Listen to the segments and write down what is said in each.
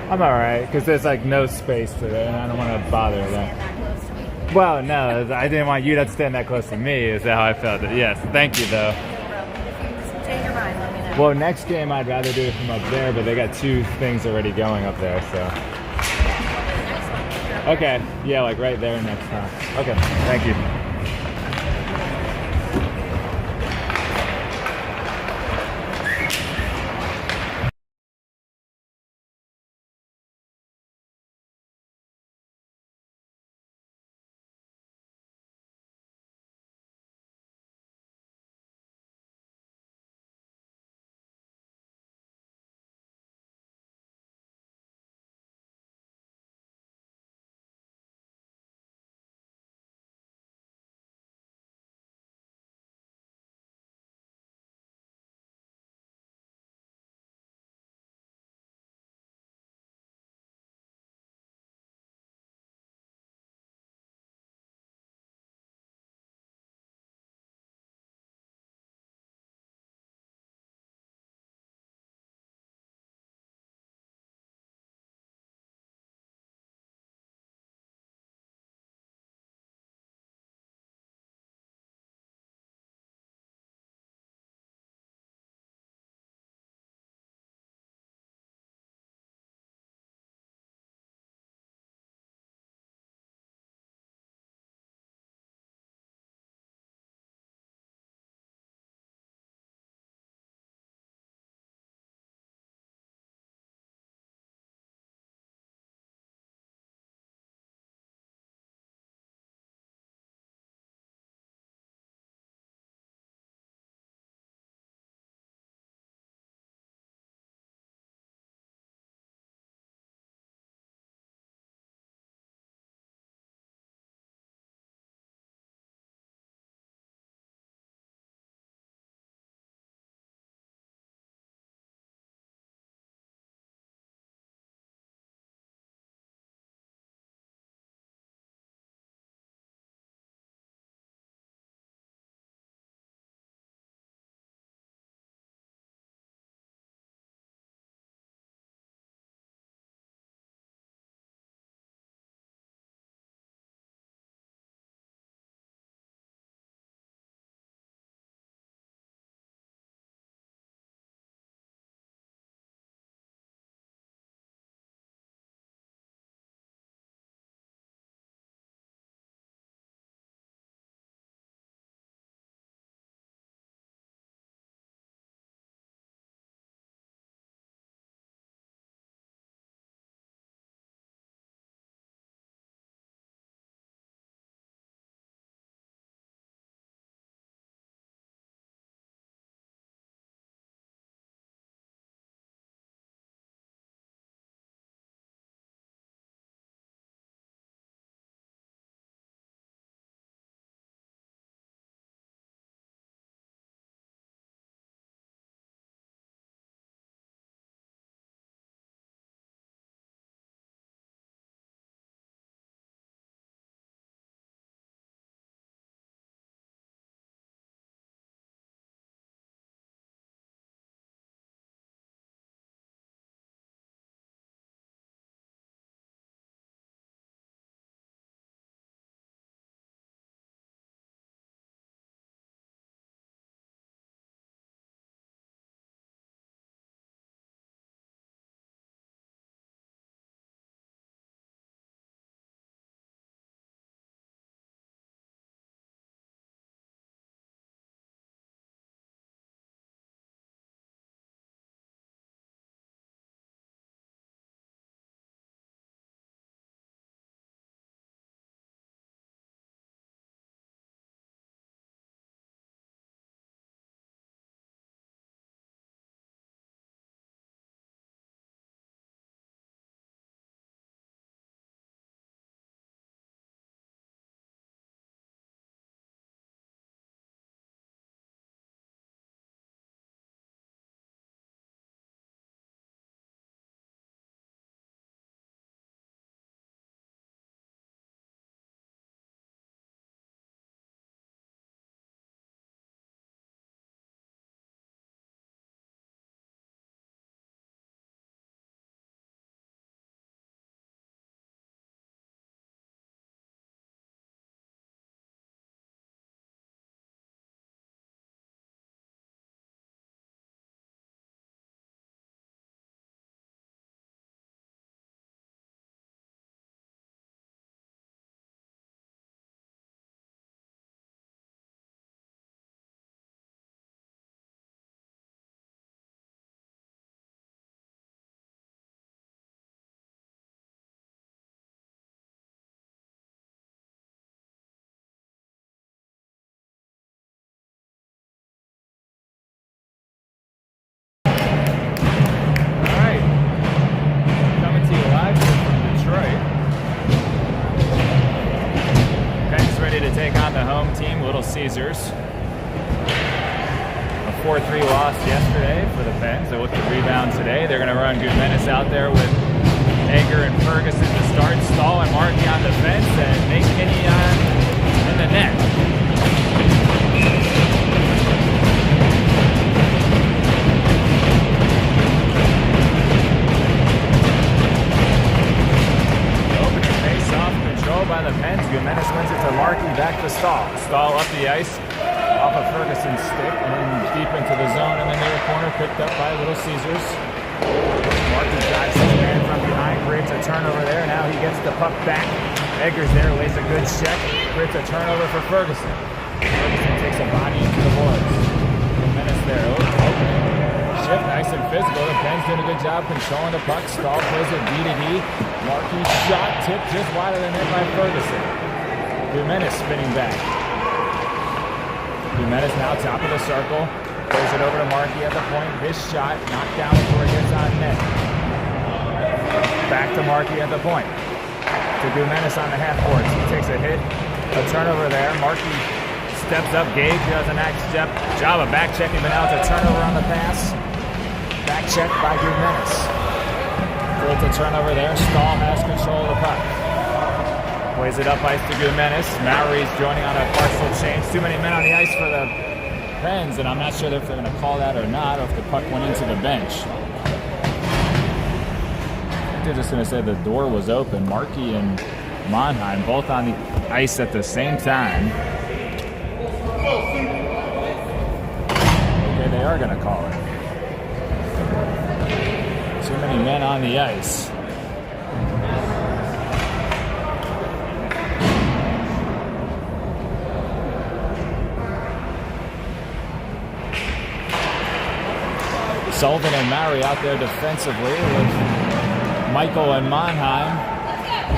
I'm alright, because there's like no space to it, and I don't want to bother Stand them. that close to me. Well, no, I didn't want you to stand that close to me, is that how I felt? Yes, thank you though. No problem. If you change your mind, let me know. Well, next game I'd rather do it from up there, but they got two things already going up there, so. Yeah, probably the next one. If you're up there. Okay, yeah, like right there next time. Okay, thank you. Little Ceasars. A 4-3 loss yesterday for the Pens. They look to rebound today. They're going to run Goodmenis out there with Egger and Ferguson to start. Stahl and Markey on defense, and Nate Kinney in the net. By the Pens, Goodmenis wins it to Markey, back to Stahl. Stahl up the ice, off of Ferguson's stick, and then deep into the zone in the near corner, picked up by Little Ceasars. Markey drives his man from behind, creates a turnover there. Now he gets the puck back. Egger's there, lays a good check, creates a turnover for Ferguson. Ferguson takes a body into the boards. Goodmenis there, opening. Shift, nice and physical. The Pens doing a good job controlling the puck. Stahl plays it D-to-D. Markey shot tipped just wide of the net by Ferguson. Goodmenis spinning back. Goodmenis now top of the circle. Plays it over to Markey at the point. His shot knocked down before it gets on net. Back to Markey at the point. To Goodmenis on the half boards. He takes a hit. A turnover there. Markey steps up. Gage does a nice job of back checking, but now it's a turnover on the pass. Back check by Goodmenis. It's a turnover there. Stahl has control of the puck. Plays it up ice to Goodmenis. Mowry's joining on a partial change. Too many men on the ice for the Pens, and I'm not sure if they're going to call that or not, or if the puck went into the bench. I think they're just going to say the door was open. Markey and Monheim both on the ice at the same time. Okay, they are going to call it. Too many men on the ice. Sullivan and Mowry out there defensively with Michael and Monheim.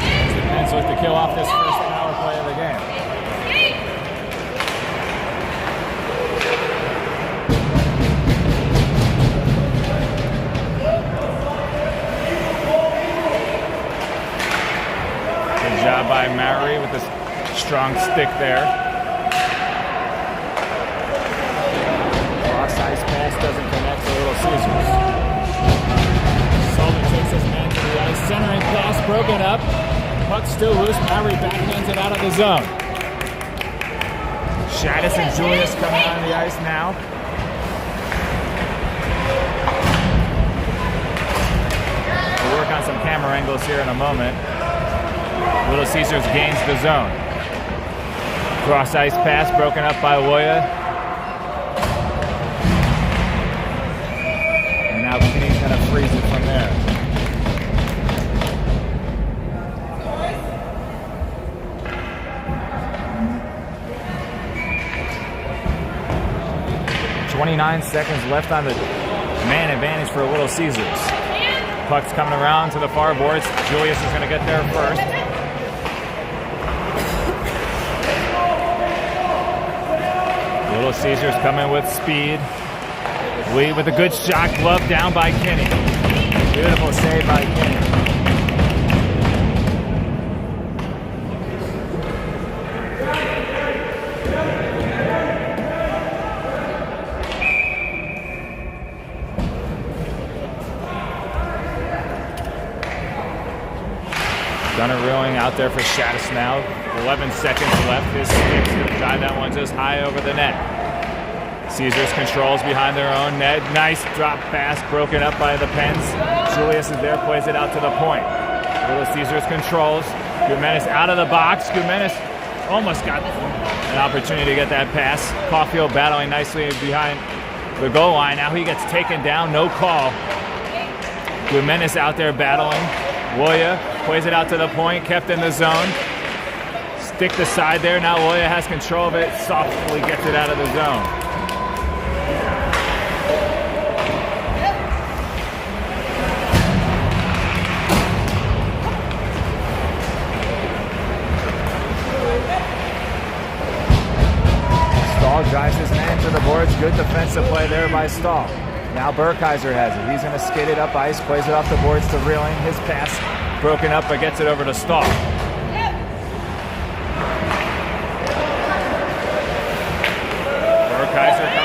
As the Pens look to kill off this first power play of the game. 'Good job by Mowry with a strong stick there. Cross-ice pass doesn't connect to Little Ceasars. Sullivan takes his man to the ice. Centering pass broken up. Puck still loose. Mowry backhands it out of the zone. Shaddis and Julius coming on the ice now. We'll work on some camera angles here in a moment. Little Ceasars gains the zone. Cross ice pass broken up by Woya. And now Kinney's going to freeze it from there. .29 seconds left on the man advantage for Little Ceasars. Puck's coming around to the far boards. Julius is going to get there first. Little Ceasars coming with speed. Lee with a good shot, glove down by Kinney. Beautiful save by Kinney. Gunner reeling out there for Shaddis now. 11 seconds left. His stick's going to drive that one just high over the net. Ceasars controls behind their own net. Nice drop pass broken up by the Pens. Julius is there, plays it out to the point. Little Ceasars controls. Goodmenis out of the box. Goodmenis almost got an opportunity to get that pass. Caulfield battling nicely behind the goal line. Now he gets taken down. No call. Goodmenis out there battling. Woya plays it out to the point, kept in the zone. Stick the side there. Now Woya has control of it. Softly gets it out of the zone. Stahl drives his man to the boards. Good defensive play there by Stahl. Now Burkheiser has it. He's going to skate it up ice, plays it off the boards to Reeling. His pass broken up, but gets it over to Stahl.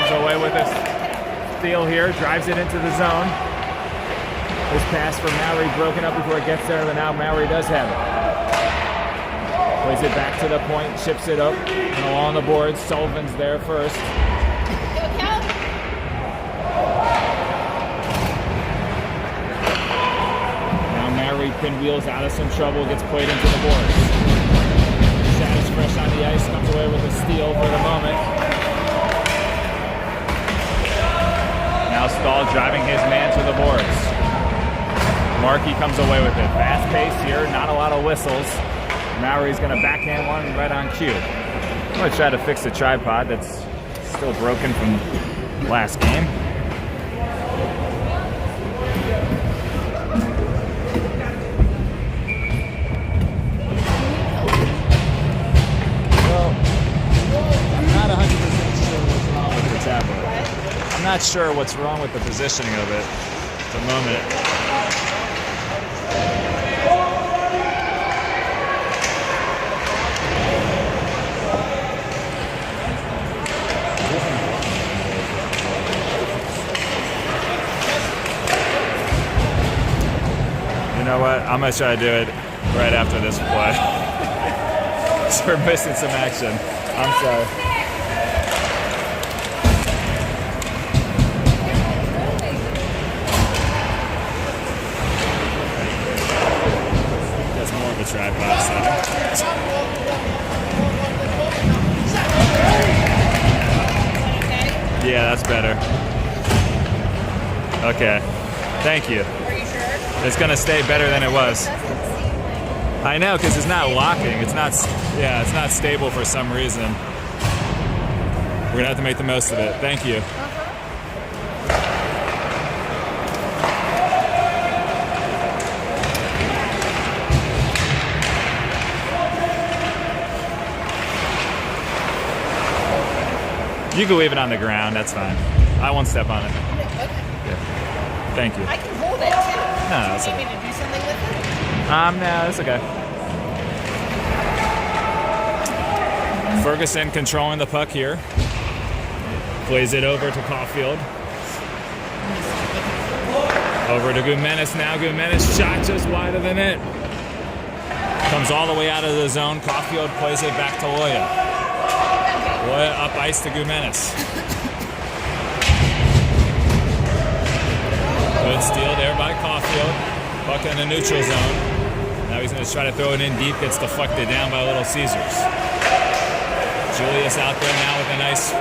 comes away with a steal here, drives it into the zone. This pass from Mowry broken up before it gets there, but now Mowry does have it. Plays it back to the point, chips it up, and along the boards. Sullivan's there first. Now Mowry pinwheels out of some trouble, gets played into the boards. Shad is fresh on the ice, comes away with a steal for the moment. Now Stahl driving his man to the boards. Markey comes away with it. Fast pace here, not a lot of whistles. Mowry's going to backhand one right on cue. I'm going to try to fix the tripod that's still broken from last game. Well, I'm not 100% sure what's wrong with the tablet. I'm not sure what's wrong with the positioning of it at the moment. You know what? I'm going to try to do it right after this play. So we're missing some action. I'm sorry. That's more of a tripod setting. Yeah, that's better. Okay. Thank you. It's gonna stay better than it was. I know, because it's not locking. It's not stable for some reason. We're gonna have to make the most of it. Thank you. You can leave it on the ground, that's fine. I won't step on it. Okay. Yeah. Thank you. I can hold it too. No, that's Do you okay. need me to do something with it? No, that's okay. Ferguson controlling the puck here. Plays it over to Caulfield. Over to Gumenis now. Gumenis shot just wide of the net. Comes all the way out of the zone. Caulfield plays it back to Loya. Loya up ice to Gumenis. Good steal there by Caulfield. Puck in the neutral zone. Now he's going to try to throw it in deep. Gets deflected down by Little Caesars. Julius out there now with a nice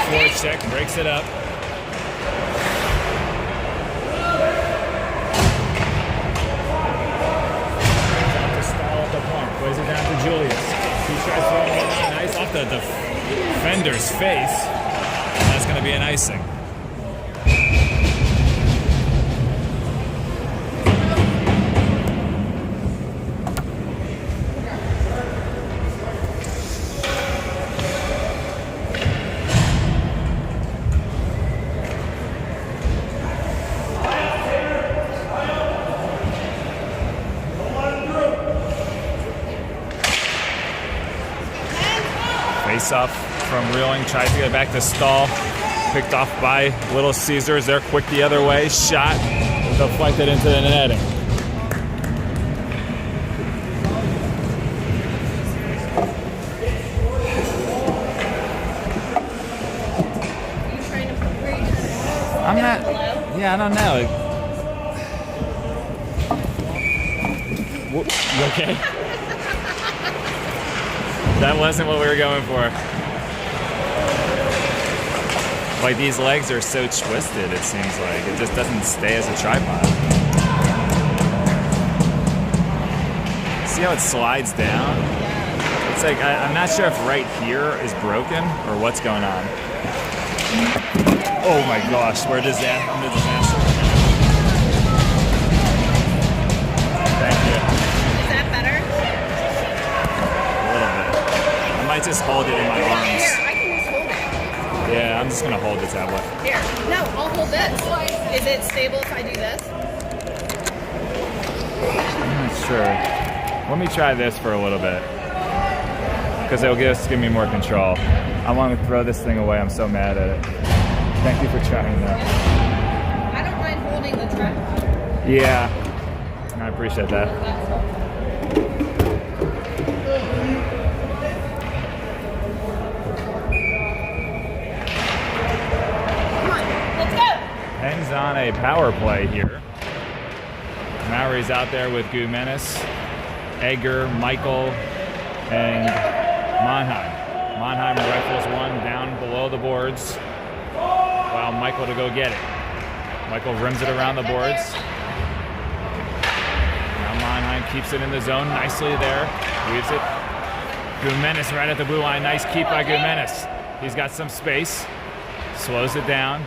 forward check. Breaks it up. Out to Stahl at the point. Plays it down to Julius. He tries throwing it in nice off the defender's face. And that's going to be an icing. Face-off from Reeling, tries to get back to Stahl. Picked off by Little Caesars. They're quick the other way. Shot deflected into the netting. I'm not. Yeah, I don't know. You okay? That wasn't what we were going for. Like, these legs are so twisted, it seems like. It just doesn't stay as a tripod. See how it slides down? It's like, I'm not sure if right here is broken or what's going on. Oh my gosh, I'm a disaster. Thank you. Is that better? A little bit. I might just hold it in my arms. Here, I can just hold it. Yeah, I'm just gonna hold the tablet. Here. No, I'll hold this. Is it stable if I do this? I'm not sure. Let me try this for a little bit. Because it'll give me more control. I want to throw this thing away. I'm so mad at it. Thank you for trying that. I don't mind holding the tripod. Yeah, I appreciate that. Come on, let's go. Pens on a power play here. Mowry's out there with Gumenis, Egger, Michael, and Monheim. Monheim rifles one down below the boards. Allow Michael to go get it. Michael rims it around the boards. Now Monheim keeps it in the zone nicely there. Weaves it. Gumenis right at the blue line. Nice keep by Gumenis. He's got some space. Slows it down.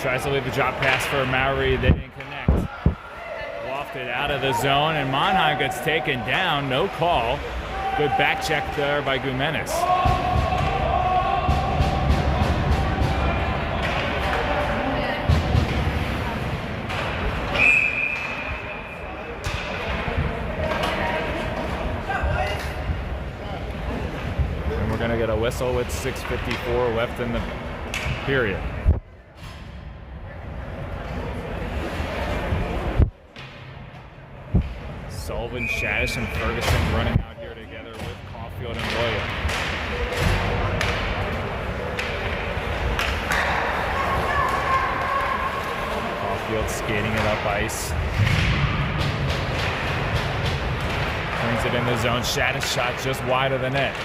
Tries to leave a drop pass for Mowry. They didn't connect. Lofted out of the zone, and Monheim gets taken down. No call. Good back check there by Gumenis. Going to get a whistle with 6:54 left in the period. Sullivan, Shadish, and Ferguson running out here together with Caulfield and Loya. Caulfield skating it up ice. Brings it in the zone. Shadish shot just wide of the net.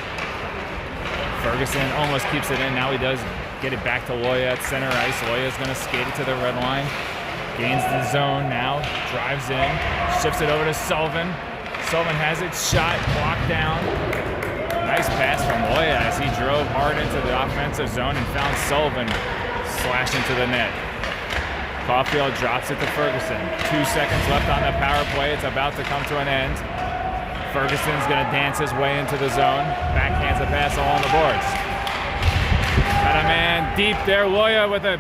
Ferguson almost keeps it in. Now he does get it back to Loya at center ice. Loya's going to skate it to the red line. Gains the zone now. Drives in. Shifts it over to Sullivan. Sullivan has it. Shot. Blocked down. Nice pass from Loya as he drove hard into the offensive zone and found Sullivan slash into the net. Caulfield drops it to Ferguson. 2 seconds left on the power play. It's about to come to an end. Ferguson's going to dance his way into the zone. Backhands the pass along the boards. Got a man deep there. Loya with a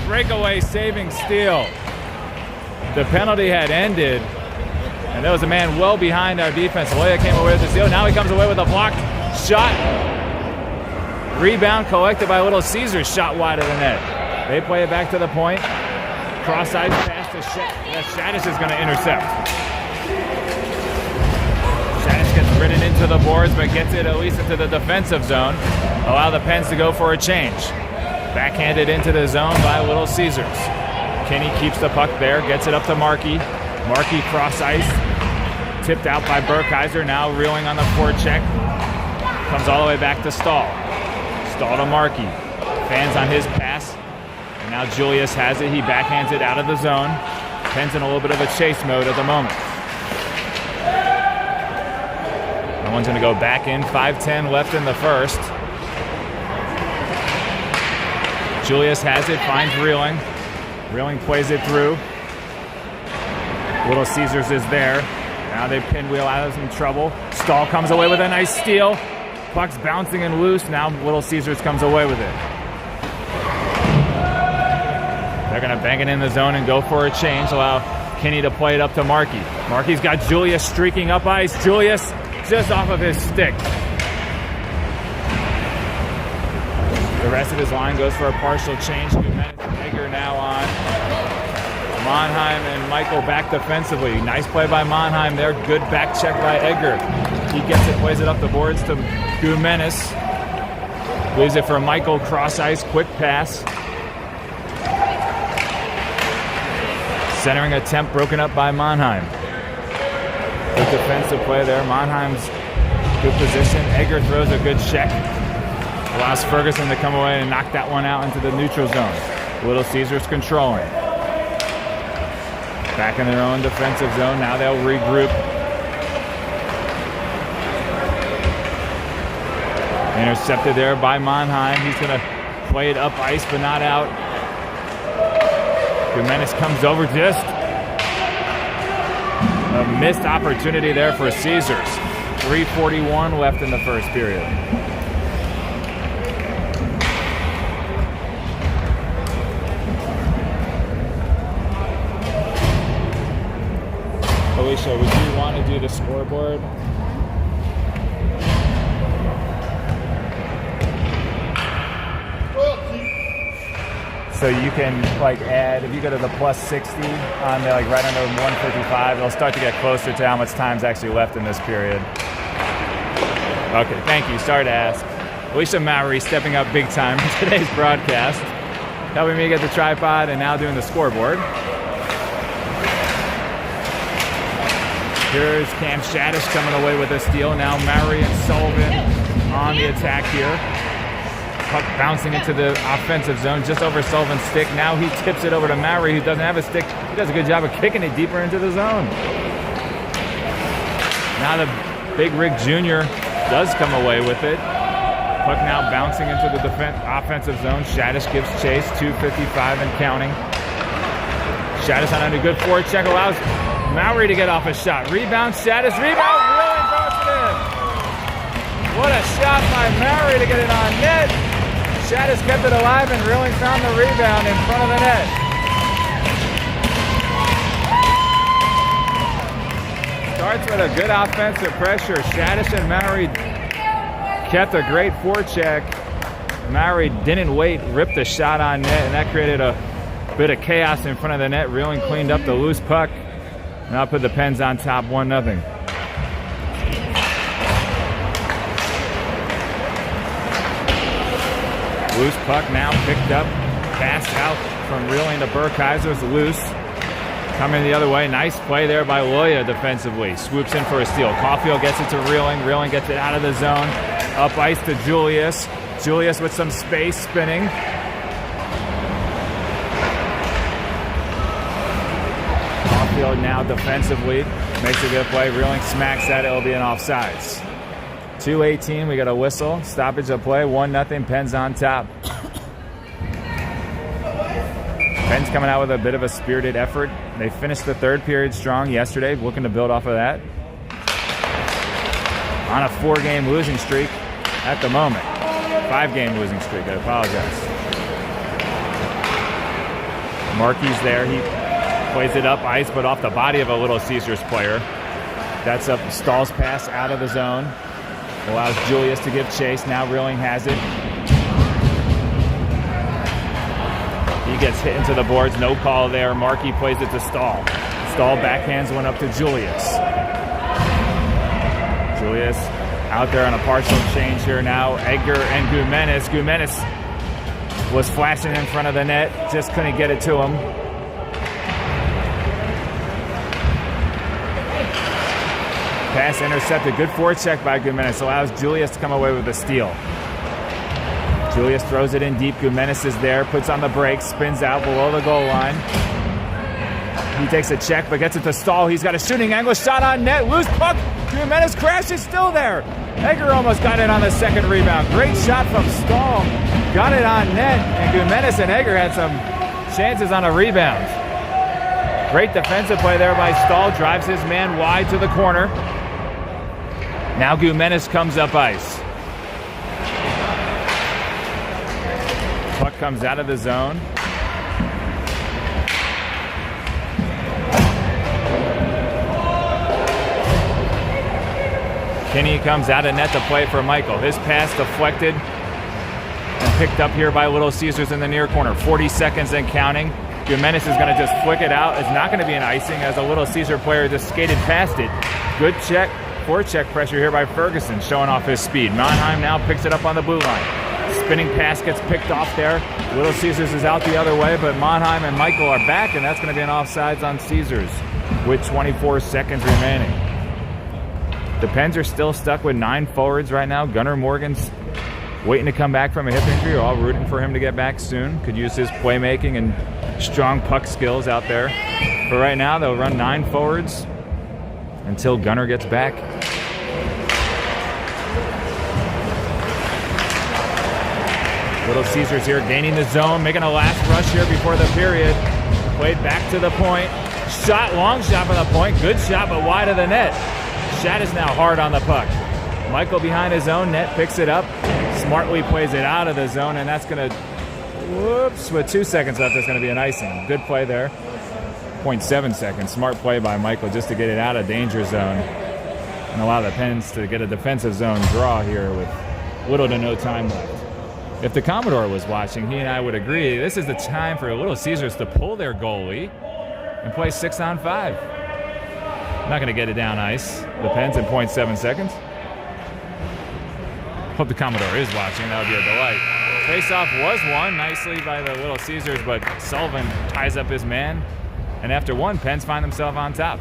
breakaway saving steal. The penalty had ended, and there was a man well behind our defense. Loya came away with the steal. Now he comes away with a blocked shot. Rebound collected by Little Ceasar. Shot wide of the net. They play it back to the point. Cross-side pass to Shadish is going to intercept. Gets ridden into the boards, but gets it at least into the defensive zone. Allow the Pens to go for a change. Backhanded into the zone by Little Ceasars. Kenny keeps the puck there, gets it up to Markey. Markey cross ice, tipped out by Burkheiser, now reeling on the forecheck. Comes all the way back to Stahl. Stahl to Markey. Fans on his pass. And now Julius has it. He backhands it out of the zone. Pens in a little bit of a chase mode at the moment. One's going to go back in. 5:10 left in the first. Julius has it, finds Reeling. Reeling plays it through. Little Ceasars is there. Now they pinwheel out of some trouble. Stahl comes away with a nice steal. Puck's bouncing and loose. Now Little Ceasars comes away with it. They're going to bang it in the zone and go for a change. Allow Kenny to play it up to Markey. Markey's got Julius streaking up ice. Julius just off of his stick. The rest of his line goes for a partial change. Egger now on. Monheim and Michael back defensively. Nice play by Monheim there. Good back check by Egger. He gets it, plays it up the boards to Gumenis. Leaves it for Michael, cross ice, quick pass. Centering attempt broken up by Monheim. Good defensive play there. Monheim's good position. Egger throws a good check. Allows Ferguson to come away and knock that one out into the neutral zone. Little Ceasars controlling. Back in their own defensive zone. Now they'll regroup. Intercepted there by Monheim. He's going to play it up ice, but not out. Gumenis comes over just. A missed opportunity there for Ceasars. 3:41 left in the first period. Alicia, would you want to do the scoreboard? So you can like add, if you go to the plus 60 on the, like right under 155, it'll start to get closer to how much time's actually left in this period. Okay, thank you. Sorry to ask. Alicia Mowry stepping up big time in today's broadcast, helping me get the tripod and now doing the scoreboard. Here's Cam Shadish coming away with a steal. Now Mowry and Sullivan on the attack here. Puck bouncing into the offensive zone just over Sullivan's stick. Now he tips it over to Mowry, who doesn't have a stick. He does a good job of kicking it deeper into the zone. Now the Big Rig Jr. does come away with it. Puck now bouncing into the offensive zone. Shadish gives chase, 2:55 and counting. Shadish on a good forecheck, allows Mowry to get off a shot. Rebound, Shadish, rebound, really throws it in. What a shot by Mowry to get it on net. Shadish kept it alive and really found the rebound in front of the net. Starts with a good offensive pressure. Shadish and Mowry kept a great forecheck. Mowry didn't wait, ripped the shot on net, and that created a bit of chaos in front of the net. Reeling cleaned up the loose puck. Now put the Pens on top, 1-0. Loose puck now picked up, passed out from Reeling to Burkheiser's loose. Coming the other way, nice play there by Loya defensively. Swoops in for a steal. Caulfield gets it to Reeling. Reeling gets it out of the zone. Up ice to Julius. Julius with some space, spinning. Caulfield now defensively makes a good play. Reeling smacks that. It'll be an offsides. 2:18, we got a whistle. Stoppage of play, 1-0, Pens on top. Pens coming out with a bit of a spirited effort. They finished the third period strong yesterday, looking to build off of that. On a 4-game losing streak at the moment. 5-game losing streak, I apologize. Markey's there, he plays it up ice, but off the body of a Little Caesars player. That's a Stahl's pass out of the zone. Allows Julius to give chase. Now Reeling has it. He gets hit into the boards. No call there. Markey plays it to Stahl. Stahl backhands one up to Julius. Julius out there on a partial change here now. Edgar and Gumenes. Gumenes was flashing in front of the net. Just couldn't get it to him. Pass intercepted. Good forecheck by Gumenes. Allows Julius to come away with a steal. Julius throws it in deep. Gumenes is there. Puts on the brakes. Spins out below the goal line. He takes a check but gets it to Stahl. He's got a shooting angle. Shot on net. Loose puck. Gumenes crashes. Still there. Edgar almost got it on the second rebound. Great shot from Stahl. Got it on net. And Gumenes and Edgar had some chances on a rebound. Great defensive play there by Stahl. Drives his man wide to the corner. Now Gumenes comes up ice. Puck comes out of the zone. Kinney comes out of net to play for Michael. His pass deflected and picked up here by Little Caesars in the near corner. 40 seconds and counting. Gumenes is going to just flick it out. It's not going to be an icing as a Little Caesar player just skated past it. Good check. Forecheck pressure here by Ferguson, showing off his speed. Monheim now picks it up on the blue line. Spinning pass gets picked off there. Little Caesars is out the other way, but Monheim and Michael are back, and that's going to be an offsides on Caesars with 24 seconds remaining. The Pens are still stuck with 9 forwards right now. Gunnar Morgan's waiting to come back from a hip injury. We're all rooting for him to get back soon. Could use his playmaking and strong puck skills out there. But right now, they'll run 9 forwards until Gunnar gets back. Little Caesars here gaining the zone, making a last rush here before the period. Played back to the point. Shot, long shot from the point. Good shot, but wide of the net. Shadish now hard on the puck. Michael behind his own net, picks it up. Smartly plays it out of the zone, and that's going to, whoops, with 2 seconds left, that's going to be an icing. Good play there. 0.7 seconds. Smart play by Michael just to get it out of danger zone and allow the Pens to get a defensive zone draw here with little to no time left. If the Commodore was watching, he and I would agree this is the time for Little Caesars to pull their goalie and play 6-on-5. Not going to get it down ice. The Pens in 0.7 seconds. Hope the Commodore is watching. That would be a delight. Face-off was won nicely by the Little Caesars, but Sullivan ties up his man. And after one, Pens find themselves on top.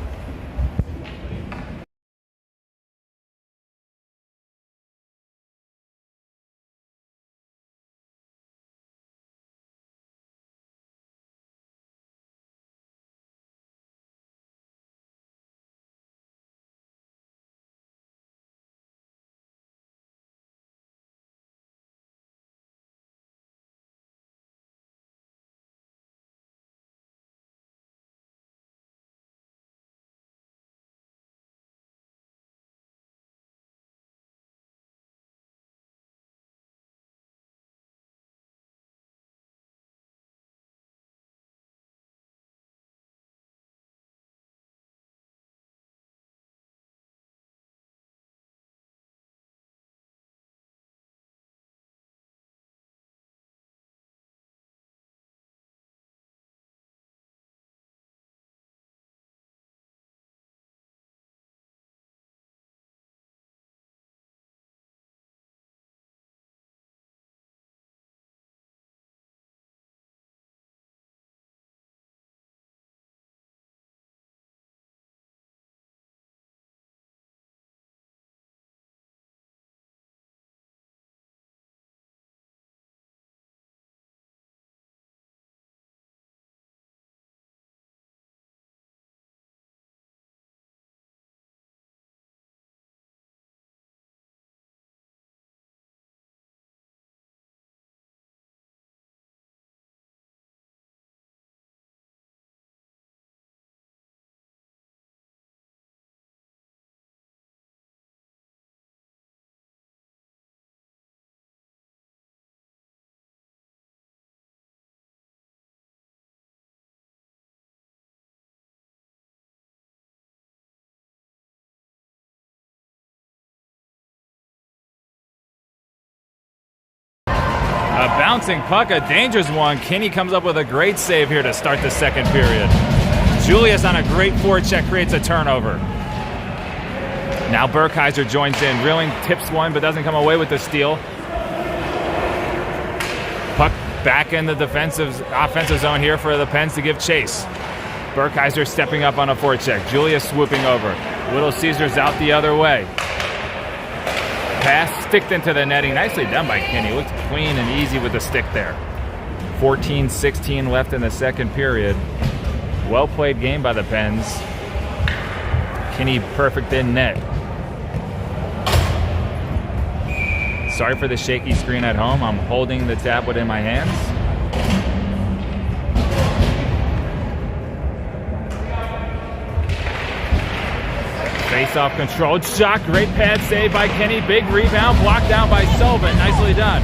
A bouncing puck, a dangerous one. Kinney comes up with a great save here to start the second period. Julius on a great forecheck creates a turnover. Now Burkheiser joins in. Rilling tips one but doesn't come away with the steal. Puck back in the offensive zone here for the Pens to give chase. Burkheiser stepping up on a forecheck. Julius swooping over. Little Caesars out the other way. Pass sticked into the netting. Nicely done by Kinney. Looked clean and easy with the stick there. 14-16 left in the second period. Well played game by the Pens. Kinney perfect in net. Sorry for the shaky screen at home. I'm holding the tablet in my hands. Face-off controlled shot. Great pad save by Kinney. Big rebound. Blocked down by Sullivan. Nicely done.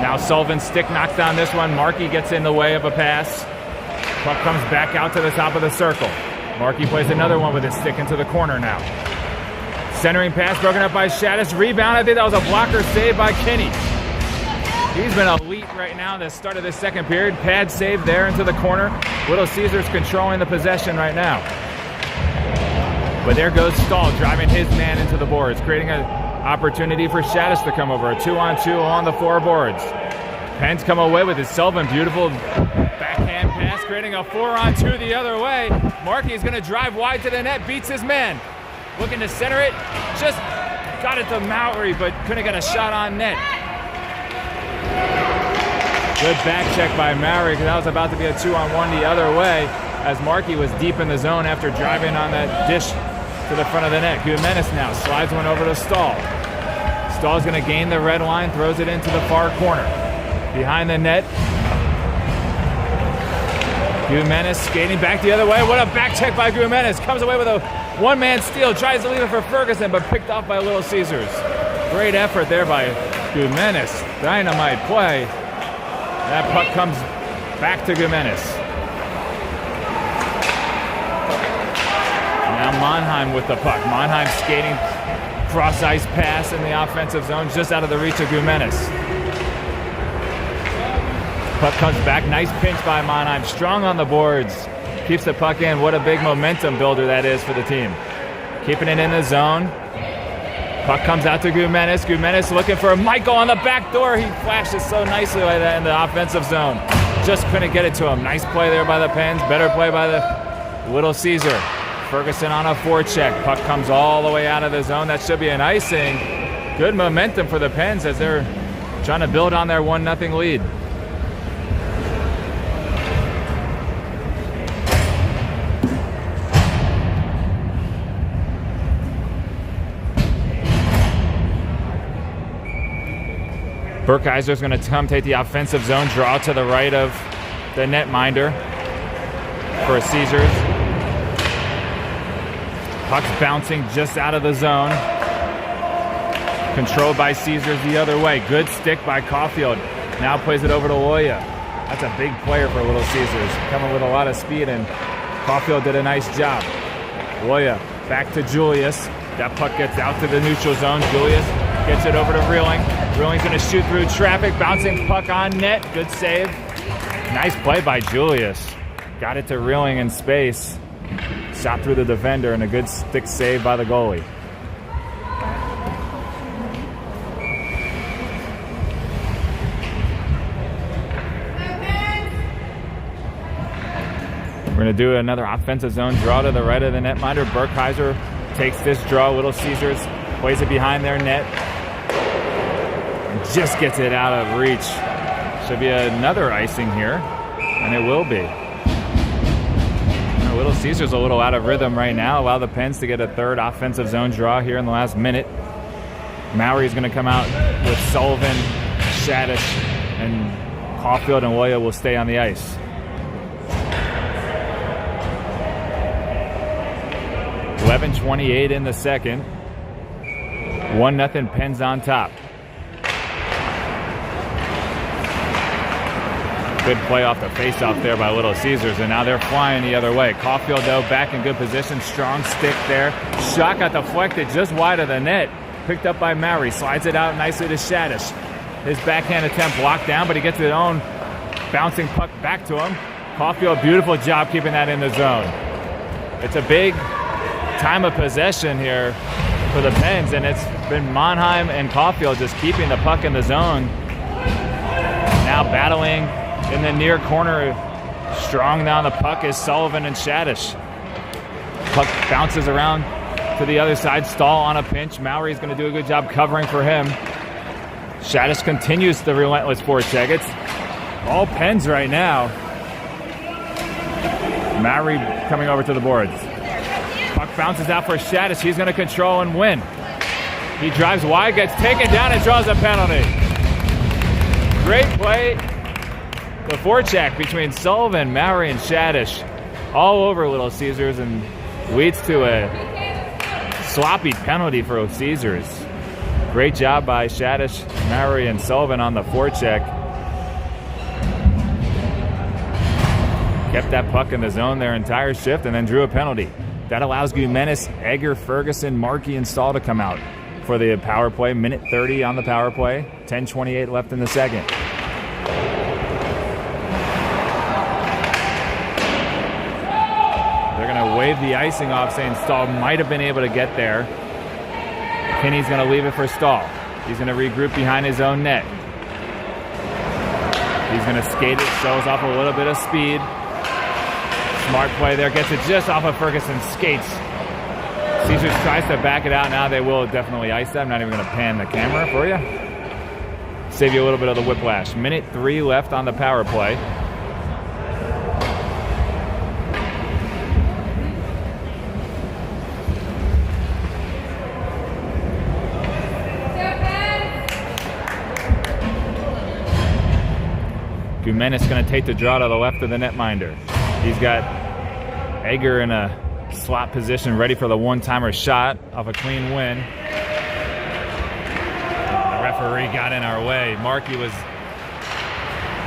Now Sullivan's stick knocks down this one. Markey gets in the way of a pass. Puck comes back out to the top of the circle. Markey plays another one with his stick into the corner now. Centering pass broken up by Shaddis. Rebound. I think that was a blocker save by Kinney. He's been elite right now at the start of this second period. Pad save there into the corner. Little Caesars controlling the possession right now. But there goes Stahl driving his man into the boards, creating an opportunity for Shaddis to come over. A 2-on-2 along the four boards. Pens come away with his Sullivan. Beautiful backhand pass, creating a 4-on-2 the other way. Markey is going to drive wide to the net, beats his man. Looking to center it. Just got it to Mowry, but couldn't get a shot on net. Good back check by Mowry, because that was about to be a 2-on-1 the other way, as Markey was deep in the zone after driving on that dish to the front of the net. Guimenis now slides one over to Stahl. Stahl's going to gain the red line, throws it into the far corner. Behind the net. Guimenis skating back the other way. What a back check by Guimenis. Comes away with a one-man steal. Tries to leave it for Ferguson, but picked off by Little Caesars. Great effort there by Guimenis. Dynamite play. That puck comes back to Guimenis. Now Monheim with the puck. Monheim skating Cross ice pass in the offensive zone, just out of the reach of Gumenes. Puck comes back, nice pinch by Mannheim, strong on the boards. Keeps the puck in. What a big momentum builder that is for the team. Keeping it in the zone. Puck comes out to Gumenes. Gumenes looking for Michael on the back door. He flashes so nicely like that in the offensive zone. Just couldn't get it to him. Nice play there by the Pens. Better play by the Little Ceasar. Ferguson on a forecheck. Puck comes all the way out of the zone. That should be an icing. Good momentum for the Pens as they're trying to build on their 1-0 lead. Burkheiser's going to come take the offensive zone, draw to the right of the netminder for Caesars. Puck's bouncing just out of the zone. Controlled by Caesars the other way. Good stick by Caulfield. Now plays it over to Loya. That's a big player for Little Caesars. Coming with a lot of speed, and Caulfield did a nice job. Loya back to Julius. That puck gets out to the neutral zone. Julius gets it over to Reeling. Reeling's going to shoot through traffic. Bouncing puck on net. Good save. Nice play by Julius. Got it to Reeling in space. Shot through the defender, and a good stick save by the goalie. We're going to do another offensive zone draw to the right of the netminder. Burkheiser takes this draw. Little Caesars plays it behind their net. And just gets it out of reach. Should be another icing here, and it will be. Little Caesar's a little out of rhythm right now. Allow the Pens to get a third offensive zone draw here in the last minute. Mowry's going to come out with Sullivan, Shadish, and Caulfield, and Loya will stay on the ice. .28 in the second. 1-0 Pens on top. Good play off the faceoff there by Little Caesars, and now they're flying the other way. Caulfield, though, back in good position. Strong stick there. Shot got deflected just wide of the net. Picked up by Mowry. Slides it out nicely to Shadish. His backhand attempt blocked down, but he gets his own bouncing puck back to him. Caulfield, beautiful job keeping that in the zone. It's a big time of possession here for the Pens, and it's been Mannheim and Caulfield just keeping the puck in the zone. Now battling in the near corner, strong down the puck is Sullivan and Shadish. Puck bounces around to the other side. Stahl on a pinch. Mowry's going to do a good job covering for him. Shadish continues the relentless forecheck. It's all Pens right now. Mowry coming over to the boards. Puck bounces out for Shadish. He's going to control and win. He drives wide, gets taken down, and draws a penalty. Great play. The forecheck between Sullivan, Mowry, and Shadish all over Little Caesars, and leads to a sloppy penalty for Caesars. Great job by Shadish, Mowry, and Sullivan on the forecheck. Kept that puck in the zone their entire shift and then drew a penalty. That allows Gumenes, Egger, Ferguson, Markey, and Stahl to come out for the power play. Minute 30 on the power play. 10:28 left in the second. Wave the icing off, saying Stahl might have been able to get there. Kinney's going to leave it for Stahl. He's going to regroup behind his own net. He's going to skate it, shows off a little bit of speed. Smart play there, gets it just off of Ferguson's skates. Caesars tries to back it out. Now they will definitely ice that. I'm not even going to pan the camera for you. Save you a little bit of the whiplash. Minute 3 left on the power play. Gumenes going to take the draw to the left of the netminder. He's got Egger in a slot position ready for the one-timer shot off a clean win. The referee got in our way. Markey was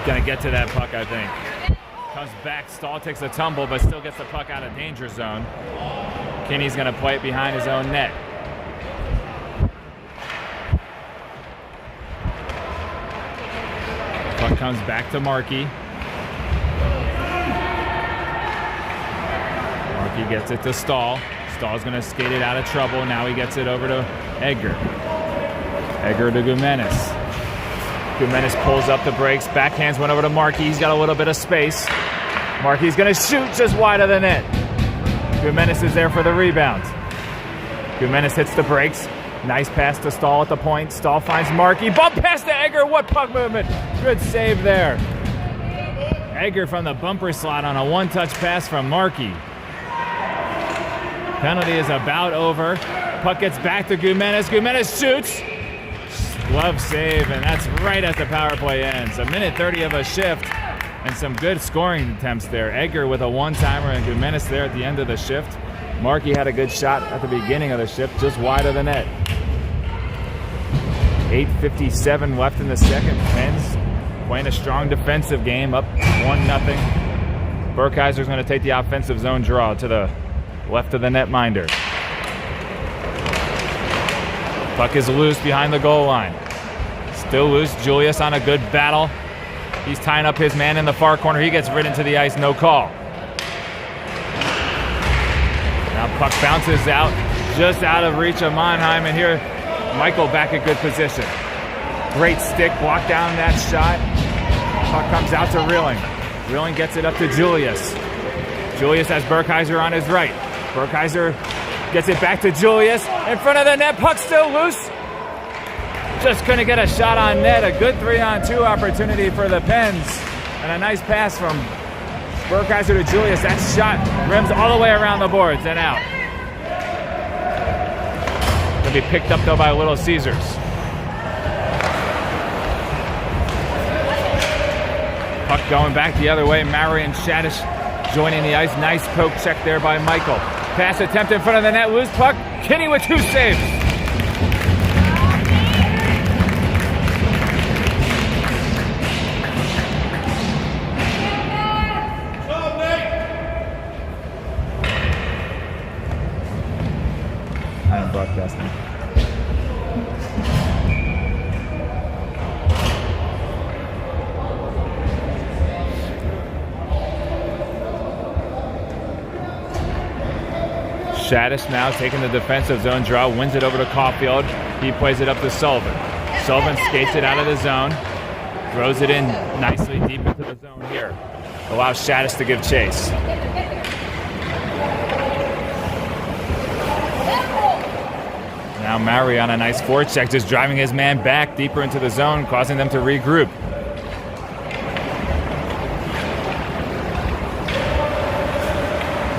going to get to that puck, I think. Comes back, Stahl takes a tumble, but still gets the puck out of danger zone. Kinney's going to play it behind his own net. Puck comes back to Markey. Markey gets it to Stahl. Stahl's going to skate it out of trouble. Now he gets it over to Edgar. Edgar to Gumenes. Gumenes pulls up the brakes. Backhands went over to Markey. He's got a little bit of space. Markey's going to shoot just wide of the net. Gumenes is there for the rebound. Gumenes hits the brakes. Nice pass to Stahl at the point. Stahl finds Markey. Bump pass to Egger. What puck movement. Good save there. Egger from the bumper slot on a one-touch pass from Markey. Penalty is about over. Puck gets back to Gumenes. Gumenes shoots. Glove save, and that's right as the power play ends. A minute 30 of a shift and some good scoring attempts there. Egger with a one-timer and Gumenes there at the end of the shift. Markey had a good shot at the beginning of the shift, just wide of the net. 8:57 left in the second. Pens playing a strong defensive game, up 1-0. Burkheiser's going to take the offensive zone draw to the left of the netminder. Puck is loose behind the goal line. Still loose. Julius on a good battle. He's tying up his man in the far corner. He gets ridden to the ice, no call. Now puck bounces out, just out of reach of Monheim, and here Michael back at good position. Great stick, block down that shot. Puck comes out to Rilling. Rilling gets it up to Julius. Julius has Burkheiser on his right. Burkheiser gets it back to Julius. In front of the net, puck still loose. Just couldn't get a shot on net. A good 3-on-2 opportunity for the Pens. And a nice pass from Burkheiser to Julius. That shot rims all the way around the boards and out. Going to be picked up though by Little Ceasars. Puck going back the other way. Maury and Shadish joining the ice. Nice poke check there by Michael. Pass attempt in front of the net. Loose puck. Kinney with 2 saves. I'm broadcasting. Shadish now taking the defensive zone draw, wins it over to Caulfield. He plays it up to Sullivan. Sullivan skates it out of the zone, throws it in nicely deep into the zone here. Allows Shadish to give chase. Now Maury on a nice forecheck, just driving his man back deeper into the zone, causing them to regroup.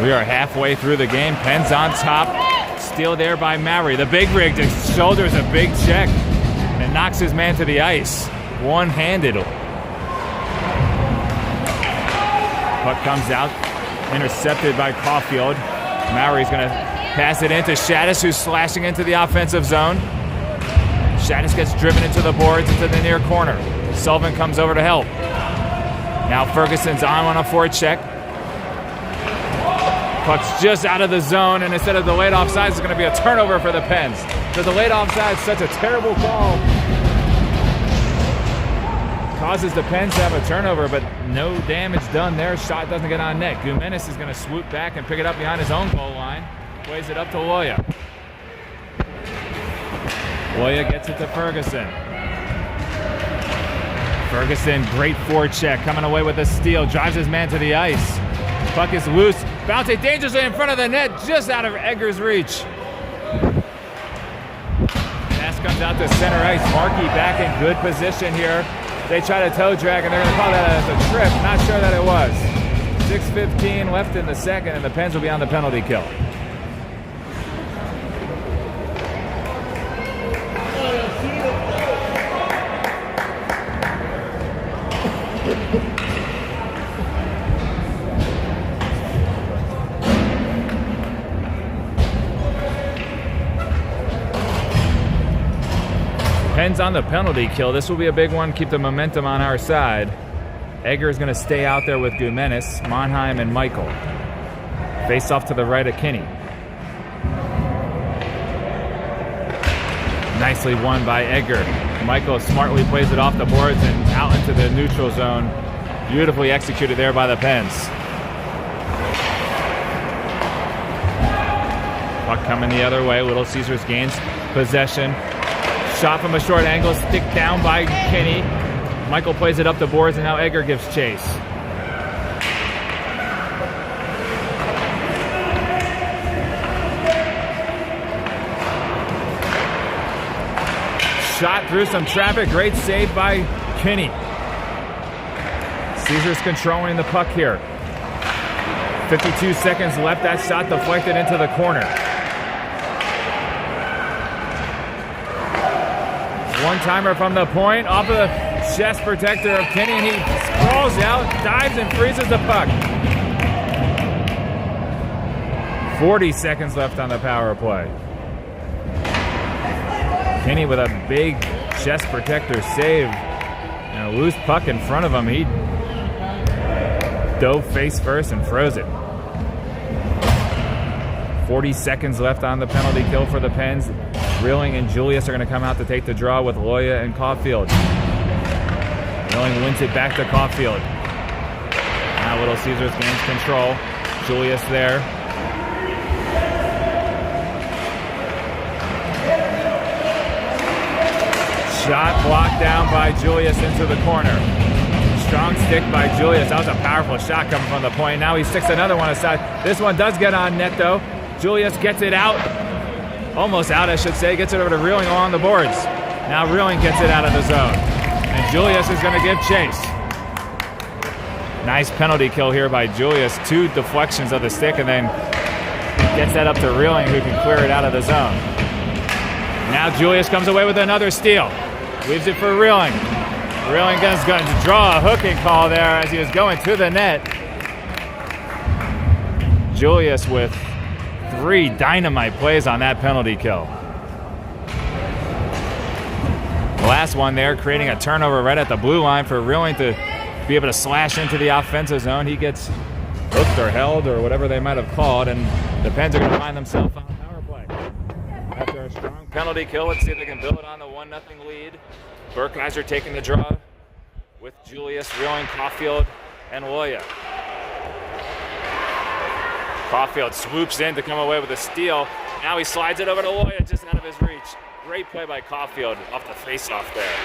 We are halfway through the game. Pens on top. Steal there by Maury. The big rig just shoulders a big check and knocks his man to the ice. One-handed. Puck comes out. Intercepted by Caulfield. Maury's going to pass it into Shadish, who's slashing into the offensive zone. Shadish gets driven into the boards, into the near corner. Sullivan comes over to help. Now Ferguson's on a forecheck. Puck's just out of the zone, and instead of delayed offsides, it's going to be a turnover for the Pens. The delayed offside is such a terrible call. Causes the Pens to have a turnover, but no damage done there. Shot doesn't get on net. Gumenes is going to swoop back and pick it up behind his own goal line. Plays it up to Loya. Loya gets it to Ferguson. Ferguson, great forecheck, coming away with a steal. Drives his man to the ice. Puck is loose. Bouncing dangerously in front of the net, just out of Egger's reach. Pass comes out to center ice. Markey back in good position here. They try to toe drag, and they're going to call that as a trip. Not sure that it was. 6:15 left in the second, and the Pens will be on the penalty kill. Pens on the penalty kill. This will be a big one. Keep the momentum on our side. Egger is going to stay out there with Gumenes, Monheim, and Michael. Face off to the right of Kinney. Nicely won by Egger. Michael smartly plays it off the boards and out into the neutral zone. Beautifully executed there by the Pens. Puck coming the other way. Little Caesars gains possession. Shot from a short angle, stick down by Kinney. Michael plays it up the boards, and now Egger gives chase. Shot through some traffic. Great save by Kinney. Caesars controlling the puck here. 52 seconds left. That shot deflected into the corner. One-timer from the point. Off of the chest protector of Kinney. And he sprawls out, dives, and freezes the puck. 40 seconds left on the power play. Kinney with a big chest protector save. And a loose puck in front of him. He dove face first and froze it. 40 seconds left on the penalty kill for the Pens. Rilling and Julius are going to come out to take the draw with Loya and Caulfield. Rilling wins it back to Caulfield. Now Little Caesars gains control. Julius there. Shot blocked down by Julius into the corner. Strong stick by Julius. That was a powerful shot coming from the point. Now he sticks another one aside. This one does get on net though. Julius gets it out. Almost out, I should say. Gets it over to Rilling along the boards. Now Rilling gets it out of the zone. And Julius is going to give chase. Nice penalty kill here by Julius. 2 deflections of the stick and then gets that up to Rilling, who can clear it out of the zone. Now Julius comes away with another steal. Leaves it for Rilling. Rilling is going to draw a hooking call there as he was going to the net. Julius with 3 dynamite plays on that penalty kill. The last one there, creating a turnover right at the blue line for Rilling to be able to slash into the offensive zone. He gets hooked or held or whatever they might have called, and the Pens are going to find themselves on power play. After a strong penalty kill, let's see if they can build on the 1-0 lead. Burkheiser taking the draw with Julius, Rilling, Caulfield, and Loya. Caulfield swoops in to come away with a steal. Now he slides it over to Loya, just out of his reach. Great play by Caulfield off the face-off there.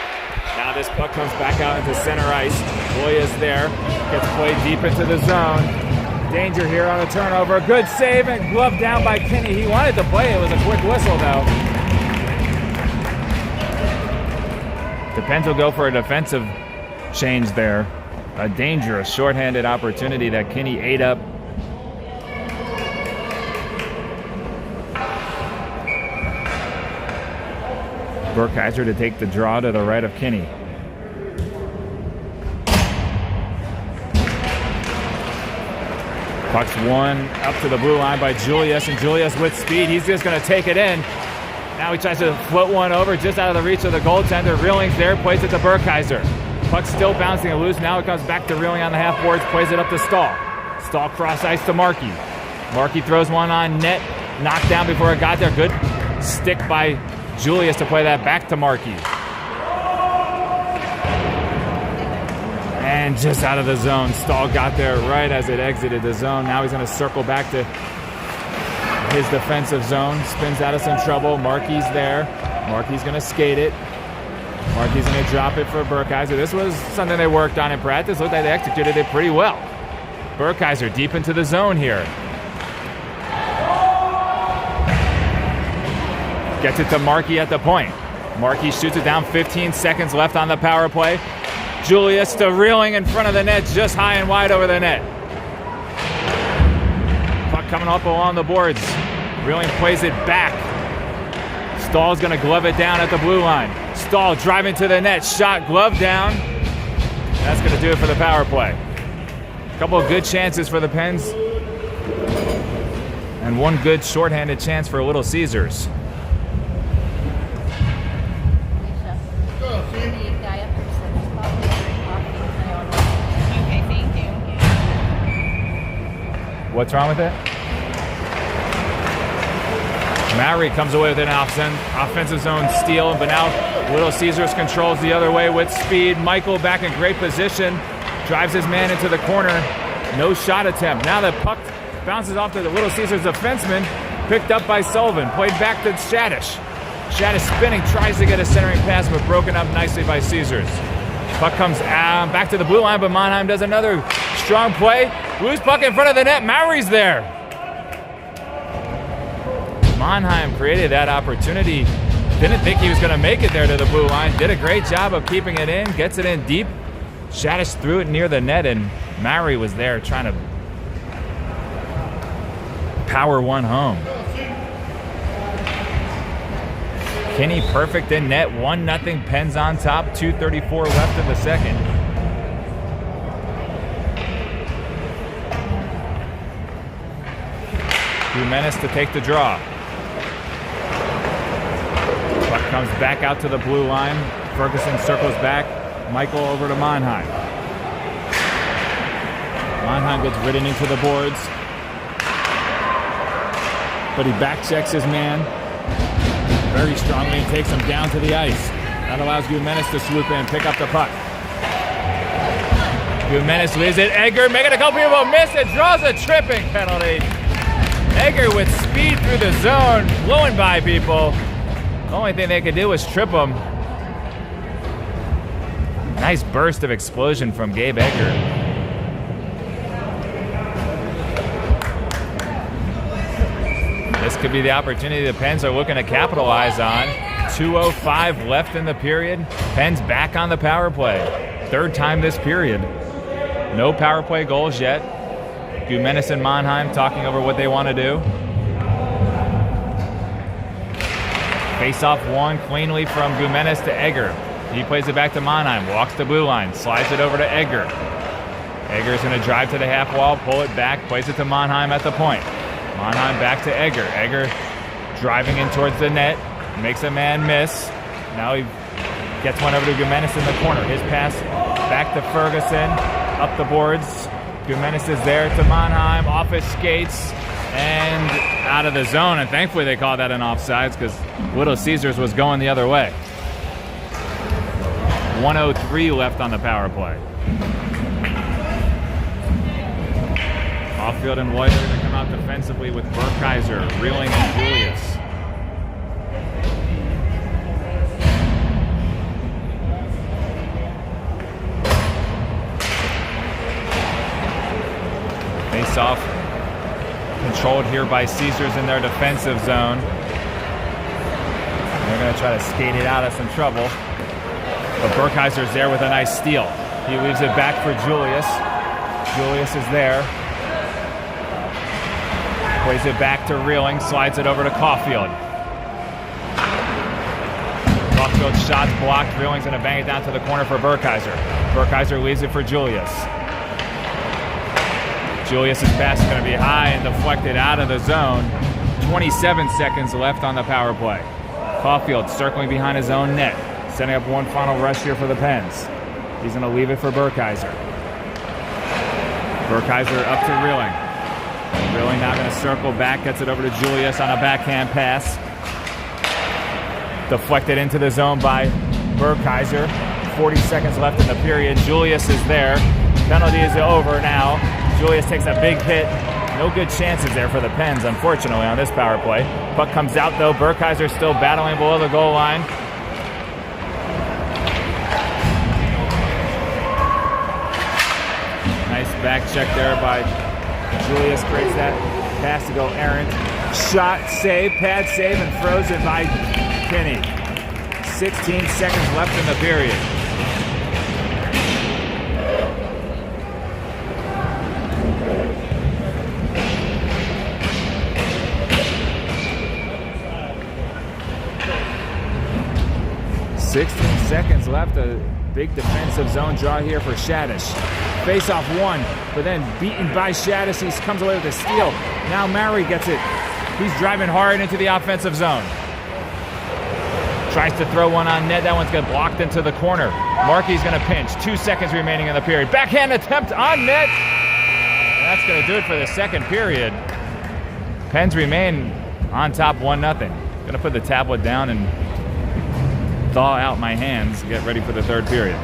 Now this puck comes back out into center ice. Loya's there, gets played deep into the zone. Danger here on a turnover. Good save and glove down by Kinney. He wanted to play. It was a quick whistle though. The Pens will go for a defensive change there. A dangerous shorthanded opportunity that Kinney ate up. Burkheiser to take the draw to the right of Kinney. Puck's won up to the blue line by Julius, and Julius with speed. He's just going to take it in. Now he tries to float one over just out of the reach of the goaltender. Rilling's there, plays it to Burkheiser. Puck's still bouncing loose. Now it comes back to Rilling on the half boards, plays it up to Stahl. Stahl cross ice to Markey. Markey throws one on net, knocked down before it got there. Good stick by Julius to play that back to Markey. And just out of the zone. Stahl got there right as it exited the zone. Now he's going to circle back to his defensive zone. Spins out of some trouble. Markey's there. Markey's going to skate it. Markey's going to drop it for Burkheiser. This was something they worked on in practice. Looked like they executed it pretty well. Burkheiser deep into the zone here. Gets it to Markey at the point. Markey shoots it down. 15 seconds left on the power play. Julius to Rilling in front of the net, just high and wide over the net. Puck coming up along the boards. Rilling plays it back. Stahl's going to glove it down at the blue line. Stahl driving to the net. Shot, glove down. That's going to do it for the power play. A couple of good chances for the Pens. And one good shorthanded chance for Little Caesars. What's wrong with it? Mowry comes away with an offensive zone steal, but now Little Caesars controls the other way with speed. Michael back in great position, drives his man into the corner. No shot attempt. Now the puck bounces off to the Little Caesars defenseman, picked up by Sullivan, played back to Shadish. Shadish spinning, tries to get a centering pass, but broken up nicely by Caesars. Puck comes back to the blue line, but Mannheim does another strong play. Loose puck in front of the net. Mowry's there. Mannheim created that opportunity. Didn't think he was going to make it there to the blue line. Did a great job of keeping it in. Gets it in deep. Shadish threw it near the net, and Mowry was there trying to power one home. Kinney perfect in net. 1-0. Pens on top. 2:34 left in the second. Menace to take the draw. Puck comes back out to the blue line. Ferguson circles back. Michael over to Mannheim. Mannheim gets ridden into the boards, but he back checks his man very strongly and takes him down to the ice. That allows Menace to swoop in, pick up the puck. Menace leaves it. Egger making a couple people miss it. Draws a tripping penalty. Egger with speed through the zone, blowing by people. The only thing they could do was trip him. Nice burst of explosion from Gabe Egger. This could be the opportunity the Pens are looking to capitalize on. 2:05 left in the period. Pens back on the power play. Third time this period. No power play goals yet. Menace and Mannheim talking over what they want to do. Face-off one cleanly from Menace to Egger. He plays it back to Mannheim, walks the blue line, slides it over to Egger. Egger's going to drive to the half wall, pull it back, plays it to Mannheim at the point. Mannheim back to Egger. Egger driving in towards the net, makes a man miss. Now he gets one over to Menace in the corner. His pass back to Ferguson, up the boards. Menace is there to Mannheim, off his skates, and out of the zone. And thankfully they called that an offsides because Little Caesars was going the other way. 1:03 left on the power play. Off-field and Loiter to come out defensively with Burkheiser, Reeling, and Julius. Face-off controlled here by Caesars in their defensive zone. They're going to try to skate it out of some trouble. But Burkheiser's there with a nice steal. He leaves it back for Julius. Julius is there. Plays it back to Reeling, slides it over to Caulfield. Caulfield's shot's blocked. Reeling's going to bang it down to the corner for Burkheiser. Burkheiser leaves it for Julius. Julius's pass is going to be high and deflected out of the zone. 27 seconds left on the power play. Caulfield circling behind his own net, setting up one final rush here for the Pens. He's going to leave it for Burkheiser. Burkheiser up to Reeling. Reeling now going to circle back, gets it over to Julius on a backhand pass. Deflected into the zone by Burkheiser. 40 seconds left in the period. Julius is there. Penalty is over now. Julius takes a big hit. No good chances there for the Pens, unfortunately, on this power play. Puck comes out, though. Burkheiser still battling below the goal line. Nice back check there by Julius. Creates that pass to go errant. Shot, save, pad save, and frozen by Kinney. 16 seconds left in the period. Seconds left. A big defensive zone draw here for Shadish. Face-off one, but then beaten by Shadish. He comes away with a steal. Now Mowry gets it. He's driving hard into the offensive zone. Tries to throw one on net. That one's going to blocked into the corner. Markey's going to pinch. 2 seconds remaining in the period. Backhand attempt on net. And that's going to do it for the second period. Pens remain on top 1-0. Gonna put the tablet down and thaw out my hands, get ready for the third period.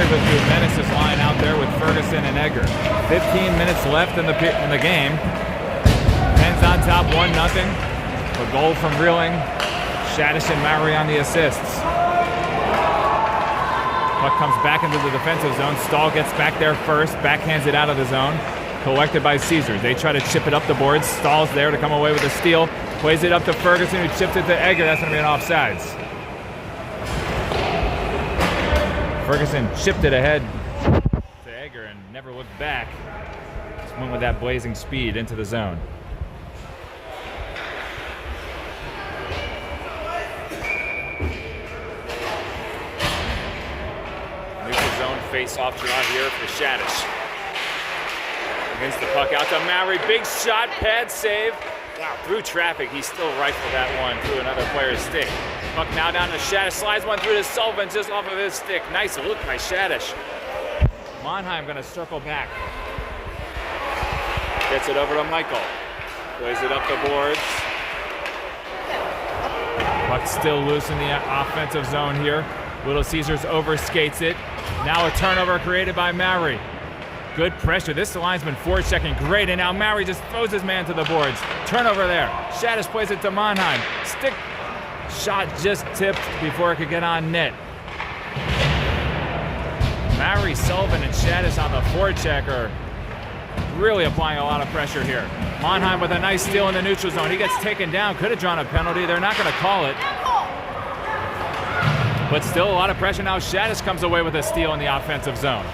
With Menace's line out there with Ferguson and Egger. 15 minutes left in the game. Penn's on top 1-0. A goal from Reeling. Shadish and Mowry on the assists. Puck comes back into the defensive zone. Stahl gets back there first. Backhands it out of the zone. Collected by Ceasar. They try to chip it up the boards. Stahl's there to come away with a steal. Plays it up to Ferguson, who chips it to Egger. That's going to be an offsides. Ferguson chipped it ahead to Egger and never looked back. Just went with that blazing speed into the zone. Neutral zone face-off draw here for Shadish. Against the puck out to Mowry. Big shot, pad save. Wow, through traffic, he still rifled that one through another player's stick. Puck now down to Shadish, slides one through to Sullivan just off of his stick. Nice look by Shadish. Monheim gonna circle back. Gets it over to Michael. Plays it up the boards. Puck still loose in the offensive zone here. Little Caesars overskates it. Now a turnover created by Mowry. Good pressure. This linesman forechecking great, and now Mowry just throws his man to the boards. Turnover there. Shadish plays it to Monheim. Stick shot just tipped before it could get on net. Mowry, Sullivan, and Shadish on the forechecker. Really applying a lot of pressure here. Monheim with a nice steal in the neutral zone. He gets taken down. Could have drawn a penalty. They're not going to call it. But still a lot of pressure now. Shadish comes away with a steal in the offensive zone.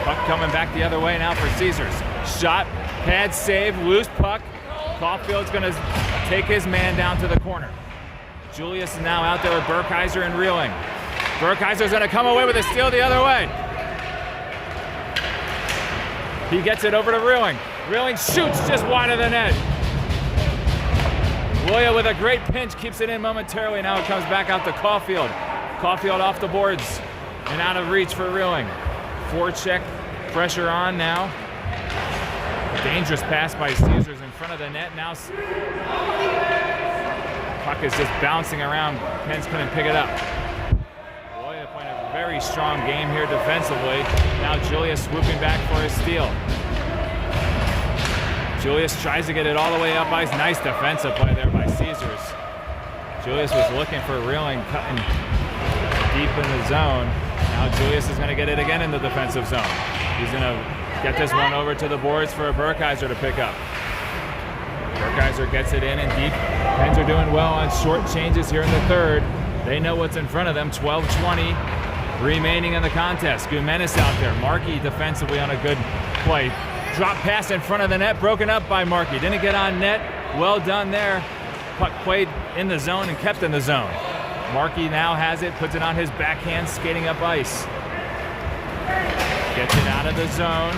Puck coming back the other way now for Caesars. Shot, pad save, loose puck. Caulfield's going to take his man down to the corner. Julius is now out there with Burkheiser and Reeling. Burkheiser's going to come away with a steal the other way. He gets it over to Reeling. Reeling shoots just wide of the net. Loya with a great pinch, keeps it in momentarily. Now it comes back out to Caulfield. Caulfield off the boards and out of reach for Reeling. Forecheck, pressure on now. Dangerous pass by Caesars in front of the net. Now puck is just bouncing around. Pence couldn't pick it up. Loya playing a very strong game here defensively. Now Julius swooping back for his steal. Julius tries to get it all the way up ice. Nice defensive play there by Caesars. Julius was looking for Reeling, cutting deep in the zone. Now Julius is going to get it again in the defensive zone. He's going to get this one over to the boards for Burkheiser to pick up. Burkheiser gets it in and deep. Pens are doing well on short changes here in the third. They know what's in front of them. 12-20 remaining in the contest. Gumenis out there. Markey defensively on a good play. Drop pass in front of the net, broken up by Markey. Didn't get on net. Well done there. Puck played in the zone and kept in the zone. Markey now has it, puts it on his backhand, skating up ice. Gets it out of the zone.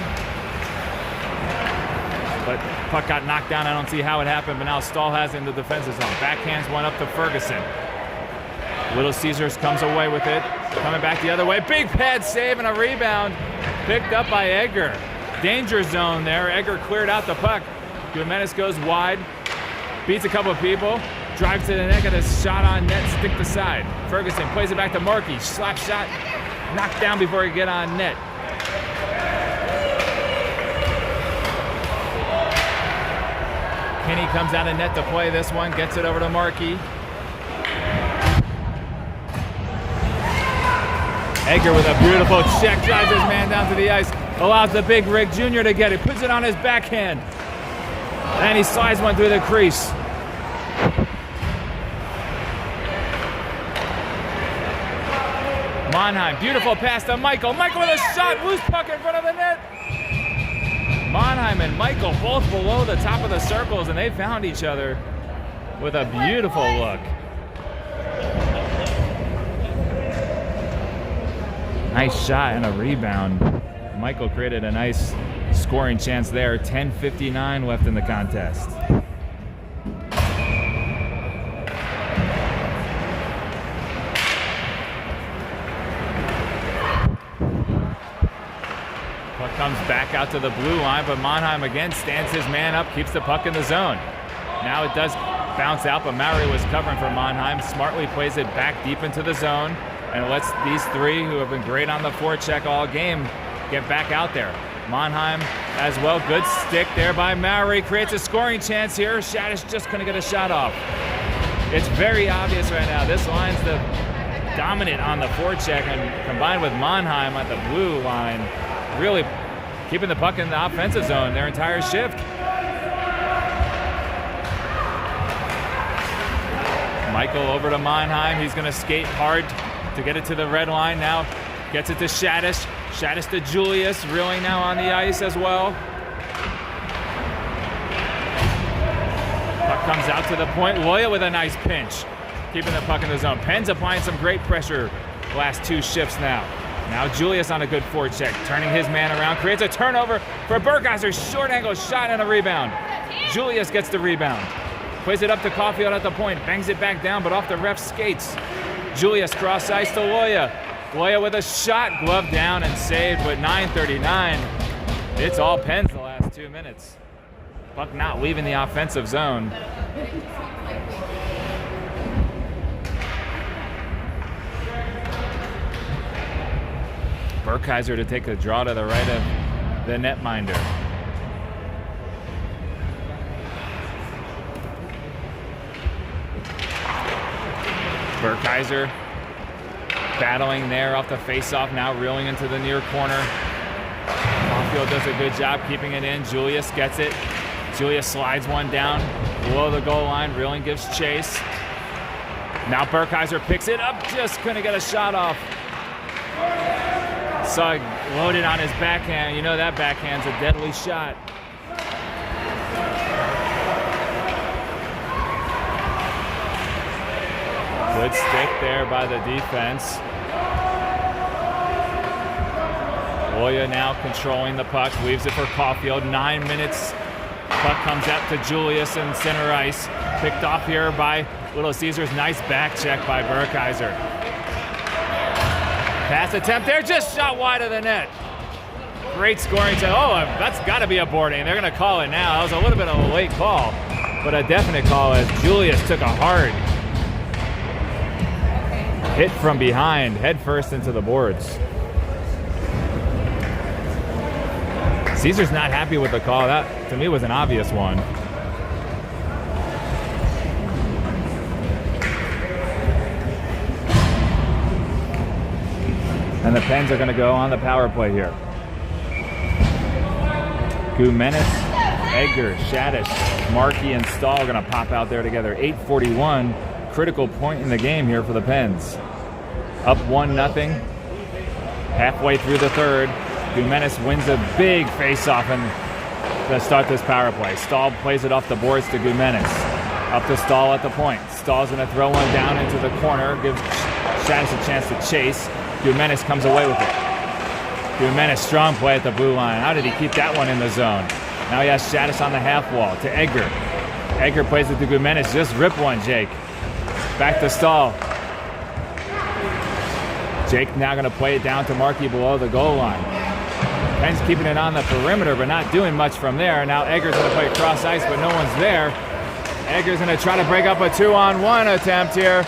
But puck got knocked down. I don't see how it happened, but now Stahl has it in the defensive zone. Backhands one up to Ferguson. Little Ceasars comes away with it. Coming back the other way. Big pad save and a rebound. Picked up by Edgar. Danger zone there. Edgar cleared out the puck. Gumenis goes wide. Beats a couple of people. Drives to the net. Got a shot on net. Stick to side. Ferguson plays it back to Markey. Slap shot. Knocked down before he get on net. Kinney comes out of net to play this one. Gets it over to Markey. Edgar with a beautiful check, drives his man down to the ice, allows the big Rick Jr. to get it, puts it on his backhand, and he slides one through the crease. Monheim, beautiful pass to Michael. Michael with a shot, loose puck in front of the net. Monheim and Michael both below the top of the circles, and they found each other with a beautiful look. Nice shot and a rebound. Michael created a nice scoring chance there. 10:59 left in the contest. Puck comes back out to the blue line, but Monheim again stands his man up, keeps the puck in the zone. Now it does bounce out, but Maury was covering for Monheim. Smartly plays it back deep into the zone and lets these three, who have been great on the forecheck all game, get back out there. Monheim as well. Good stick there by Maury. Creates a scoring chance here. Shadish just couldn't get a shot off. It's very obvious right now. This line's the dominant on the forecheck, and combined with Monheim at the blue line, really keeping the puck in the offensive zone their entire shift. Michael over to Monheim. He's going to skate hard to get it to the red line. Now gets it to Shadish. Shadish to Julius, reeling now on the ice as well. Puck comes out to the point. Loya with a nice pinch, keeping the puck in the zone. Penn's applying some great pressure the last two shifts now. Now Julius on a good forecheck, turning his man around, creates a turnover for Burkheiser. Short angle shot and a rebound. Julius gets the rebound. Plays it up to Caulfield at the point, bangs it back down, but off the ref's skates. Julius cross ice to Loya. Loya with a shot, glove down and saved with 9:39. It's all Pens the last 2 minutes. Puck not leaving the offensive zone. Burkheiser to take a draw to the right of the netminder. Burkheiser battling there off the faceoff, now reeling into the near corner. Caulfield does a good job keeping it in. Julius gets it. Julius slides one down below the goal line. Reeling gives chase. Now Burkheiser picks it up, just couldn't get a shot off. Sugg loaded on his backhand. You know that backhand's a deadly shot. Good stick there by the defense. Loya now controlling the puck, leaves it for Caulfield. 9 minutes. Puck comes up to Julius in center ice. Picked off here by Little Caesars. Nice back check by Burkheiser. Pass attempt there, just shot wide of the net. Great scoring. Oh, that's got to be a boarding. They're going to call it now. That was a little bit of a late call, but a definite call as Julius took a hard hit from behind, head first into the boards. Caesar's not happy with the call. That, to me, was an obvious one. And the Pens are going to go on the power play here. Gumenis, Edgar, Shadish, Markey, and Stahl are going to pop out there together. 8:41, critical point in the game here for the Pens. Up 1-0, halfway through the third. Gumenis wins a big face-off to start this power play. Stahl plays it off the boards to Gumenis. Up to Stahl at the point. Stahl's going to throw one down into the corner, gives Shadish a chance to chase. Gumenis comes away with it. Gumenis, strong play at the blue line. How did he keep that one in the zone? Now he has Shadish on the half wall to Edgar. Edgar plays it to Gumenis. Just rip one, Jake. Back to Stahl. Jake now going to play it down to Markey below the goal line. Penn's keeping it on the perimeter, but not doing much from there. Now Edgar's going to play cross ice, but no one's there. Edgar's going to try to break up a 2-on-1 attempt here.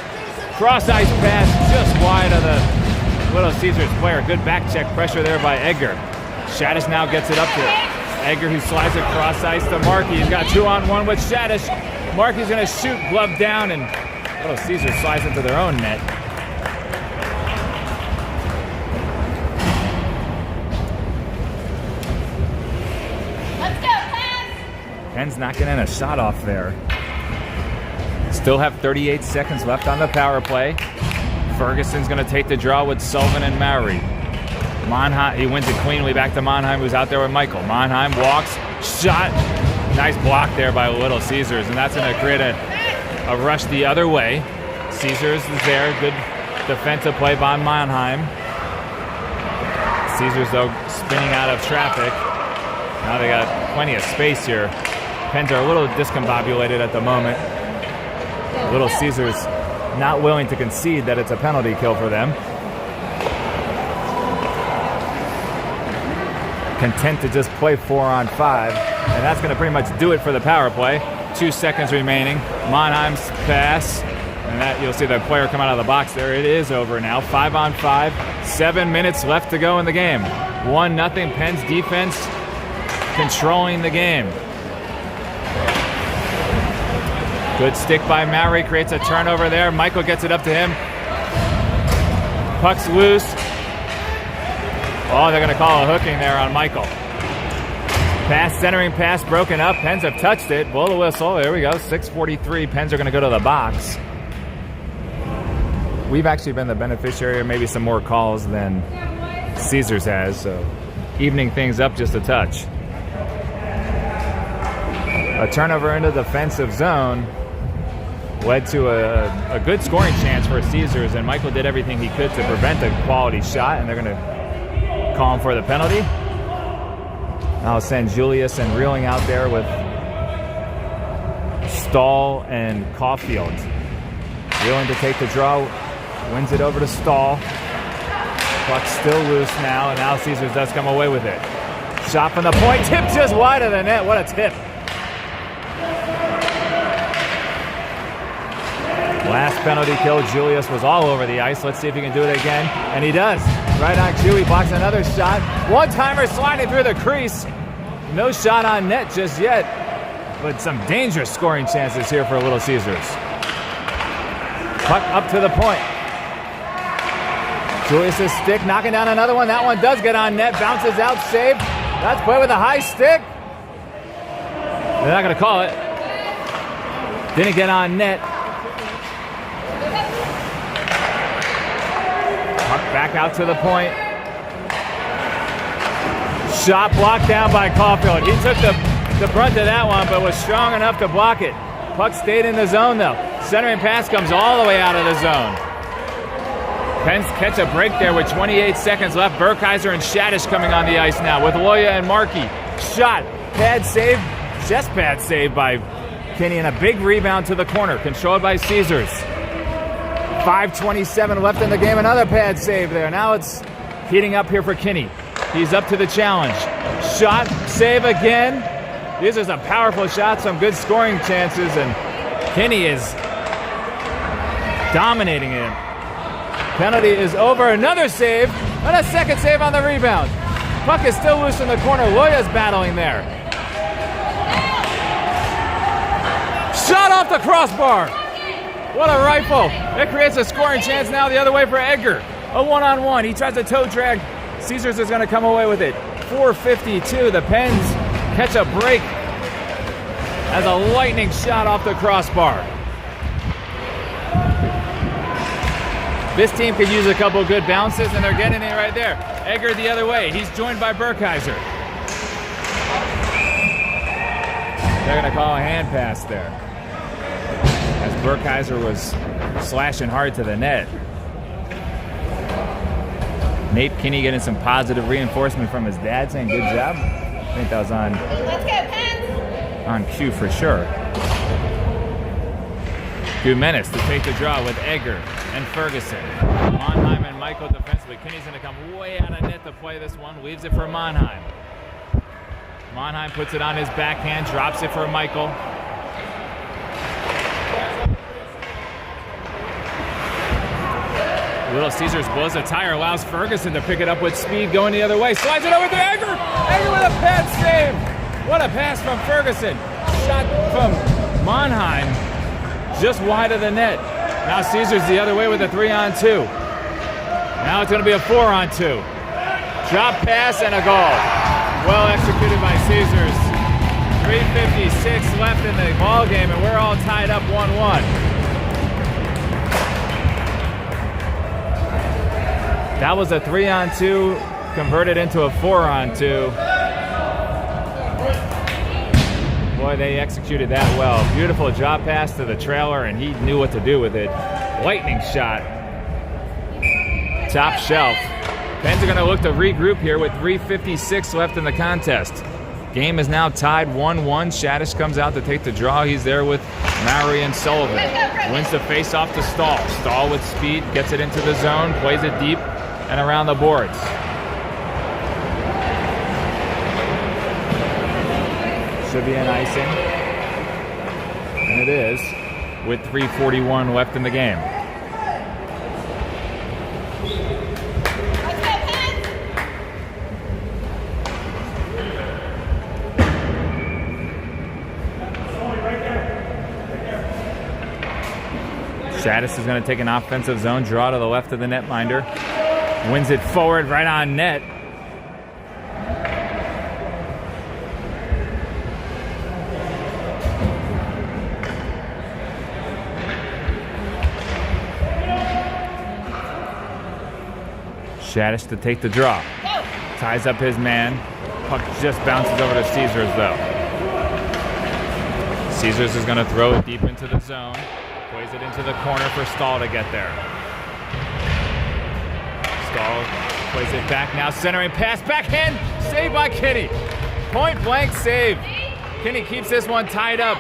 Cross ice pass just wide of the Little Caesars player. Good back check pressure there by Edgar. Shadish now gets it up to Edgar, who slides it cross ice to Markey. He's got 2-on-1 with Shadish. Markey's going to shoot, glove down, and Little Caesars slides into their own net. Penn's not getting a shot off there. Still have 38 seconds left on the power play. Ferguson's going to take the draw with Sullivan and Maury. Monheim, he wins it cleanly back to Monheim, who's out there with Michael. Monheim walks, shot. Nice block there by Little Caesars, and that's going to create a rush the other way. Caesars is there. Good defensive play by Monheim. Caesars, though, spinning out of traffic. Now they got plenty of space here. Pens are a little discombobulated at the moment. Little Caesars not willing to concede that it's a penalty kill for them. Content to just play 4-on-5. And that's going to pretty much do it for the power play. 2 seconds remaining. Monheim's pass. And that you'll see the player come out of the box there. It is over now. 5-on-5. 7 minutes left to go in the game. 1-0. Pens defense controlling the game. Good stick by Maury, creates a turnover there. Michael gets it up to him. Puck's loose. Oh, they're going to call a hooking there on Michael. Pass, centering pass broken up. Pens have touched it. Blow the whistle. There we go. 6:43. Pens are going to go to the box. We've actually been the beneficiary of maybe some more calls than Caesars has, so evening things up just a touch. A turnover into the defensive zone led to a good scoring chance for Caesars, and Michael did everything he could to prevent a quality shot, and they're going to call him for the penalty. I'll send Julius and Reeling out there with Stahl and Caulfield. Reeling to take the draw, wins it over to Stahl. Puck's still loose now, and now Caesars does come away with it. Shot from the point, tip just wide of the net. What a tip. Last penalty kill, Julius was all over the ice. Let's see if he can do it again. And he does. Right on cue, he blocks another shot. One-timer sliding through the crease. No shot on net just yet. But some dangerous scoring chances here for Little Caesars. Puck up to the point. Julius' stick knocking down another one. That one does get on net. Bounces out, saved. That's play with a high stick. They're not going to call it. Didn't get on net. Back out to the point. Shot blocked down by Caulfield. He took the brunt of that one, but was strong enough to block it. Puck stayed in the zone, though. Centering pass comes all the way out of the zone. Pens catch a break there with 28 seconds left. Burkheiser and Shadish coming on the ice now with Loya and Markey. Shot. Pad save. Chest pad save by Kinney, and a big rebound to the corner. Controlled by Caesars. 5:27 left in the game. Another pad save there. Now it's heating up here for Kinney. He's up to the challenge. Shot, save again. These are some powerful shots, some good scoring chances, and Kinney is dominating it. Penalty is over. Another save, and a second save on the rebound. Puck is still loose in the corner. Loya's battling there. Shot off the crossbar. What a rifle. It creates a scoring chance now the other way for Edgar. A one-on-one. He tries a toe drag. Caesars is going to come away with it. 4:52. The Pens catch a break as a lightning shot off the crossbar. This team could use a couple good bounces, and they're getting it right there. Egger the other way. He's joined by Burkheiser. They're going to call a hand pass there, as Burkheiser was slashing hard to the net. Nate Kinney getting some positive reinforcement from his dad, saying good job. I think that was on cue for sure. Gumenis to take the draw with Egger and Ferguson. Monheim and Michael defensively. Kinney's going to come way out of net to play this one. Leaves it for Monheim. Monheim puts it on his backhand, drops it for Michael. Little Caesars blows a tire, allows Ferguson to pick it up with speed going the other way. Slides it over to Egger. Egger with a pad save. What a pass from Ferguson. Shot from Monheim just wide of the net. Now Caesars the other way with a 3-on-2. Now it's going to be a 4-on-2. Drop pass and a goal. Well executed by Caesars. 3:56 left in the ball game, and we're all tied up 1-1. That was a 3-on-2 converted into a 4-on-2. Boy, they executed that well. Beautiful drop pass to the trailer, and he knew what to do with it. Lightning shot. Top shelf. Pens are going to look to regroup here with 3:56 left in the contest. Game is now tied 1-1. Shadish comes out to take the draw. He's there with Mowry and Sullivan. Wins the face-off to Stahl. Stahl with speed, gets it into the zone, plays it deep and around the boards. Should be an icing. And it is, with 3:41 left in the game. Shadis is going to take an offensive zone, draw to the left of the netminder. Wins it forward right on net. Shadis to take the draw. Ties up his man. Puck just bounces over to Caesars though. Caesars is going to throw it deep into the zone. Plays it into the corner for Stahl to get there. Stahl plays it back now, centering pass, backhand, saved by Kinney. Point blank save. Kinney keeps this one tied up.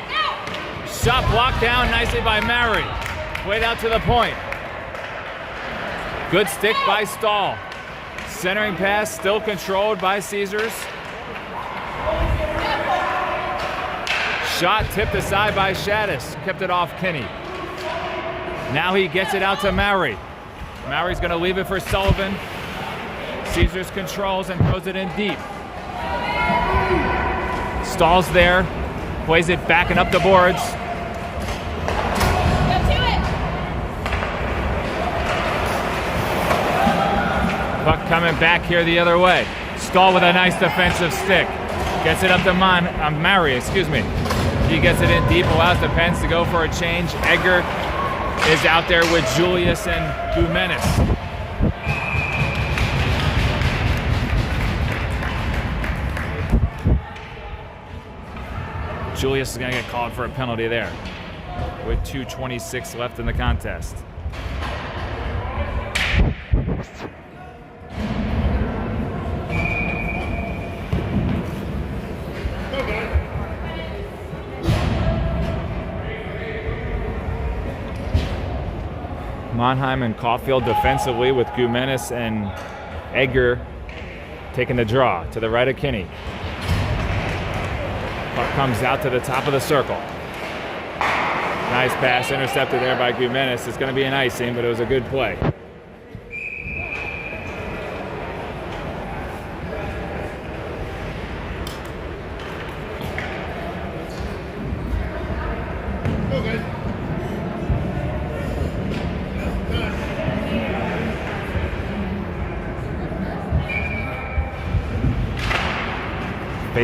Shot blocked down nicely by Mowry. Played out to the point. Good stick by Stahl. Centering pass still controlled by Caesars. Shot tipped aside by Shadis. Kept it off Kinney. Now he gets it out to Mowry. Mowry's going to leave it for Sullivan. Caesars controls and throws it in deep. Stahl's there. Plays it back and up the boards. Go to it. Puck coming back here the other way. Stahl with a nice defensive stick. Gets it up to Mowry, excuse me. He gets it in deep, allows the Pens to go for a change. Egger is out there with Julius and Gumenis. Julius is going to get called for a penalty there with 2:26 left in the contest. Monheim and Caulfield defensively with Gumenis and Egger taking the draw to the right of Kinney. Puck comes out to the top of the circle. Nice pass intercepted there by Gumenis. It's going to be an icing, but it was a good play.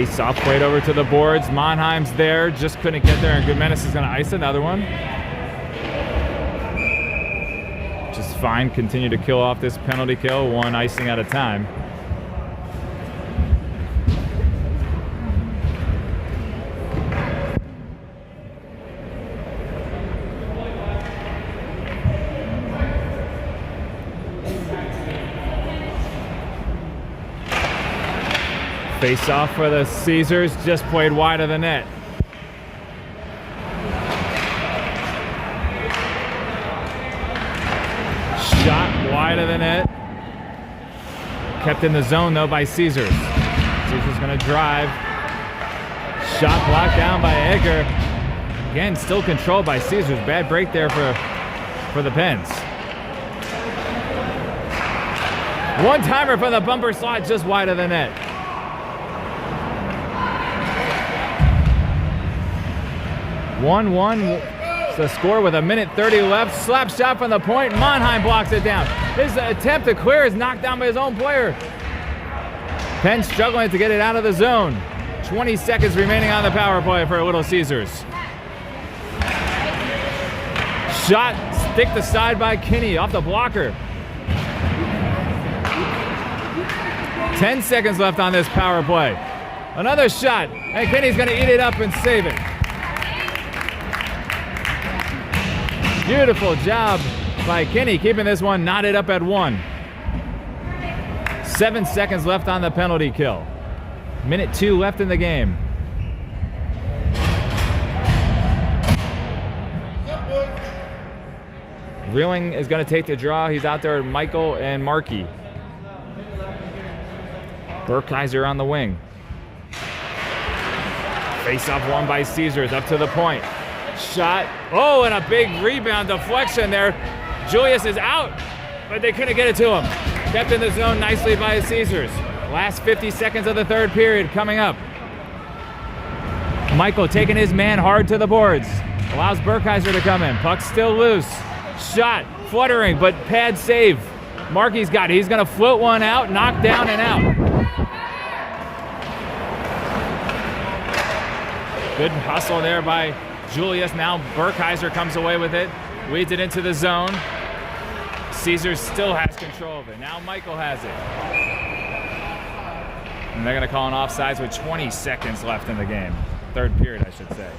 Face off played over to the boards. Monheim's there, just couldn't get there, and Goodmenace is going to ice another one. Just fine, continue to kill off this penalty kill, one icing at a time. Face off for the Caesars, just played wide of the net. Shot wide of the net. Kept in the zone though by Caesars. Caesars gonna drive. Shot blocked down by Edgar. Again, still controlled by Caesars. Bad break there for the Pens. One timer from the bumper slot, just wide of the net. One the score with 1:30 left. Slap shot from the point. Monheim blocks it down. His attempt to clear is knocked down by his own player. Penn struggling to get it out of the zone. 20 seconds remaining on the power play for Little Caesars. Shot stick to side by Kinney off the blocker. 10 seconds left on this power play. Another shot, and Kinney's gonna eat it up and save it. Beautiful job by Kinney, keeping this one knotted up at 1. 7 seconds left on the penalty kill. 1:02 left in the game. Reeling is going to take the draw. He's out there with Michael and Markey. Burkheiser on the wing. Face-off won by Caesars, up to the point. Shot, oh, and a big rebound deflection there. Julius is out, but they couldn't get it to him. Kept in the zone nicely by the Caesars. Last 50 seconds of the third period coming up. Michael taking his man hard to the boards. Allows Burkheiser to come in. Puck still loose. Shot, fluttering, but pad save. Markey's got it. He's going to float one out, knock down and out. Good hustle there by Julius. Now Burkheiser comes away with it. Weeds it into the zone. Caesars still has control of it. Now Michael has it. And they're going to call an offsides with 20 seconds left in the game. Third period, I should say.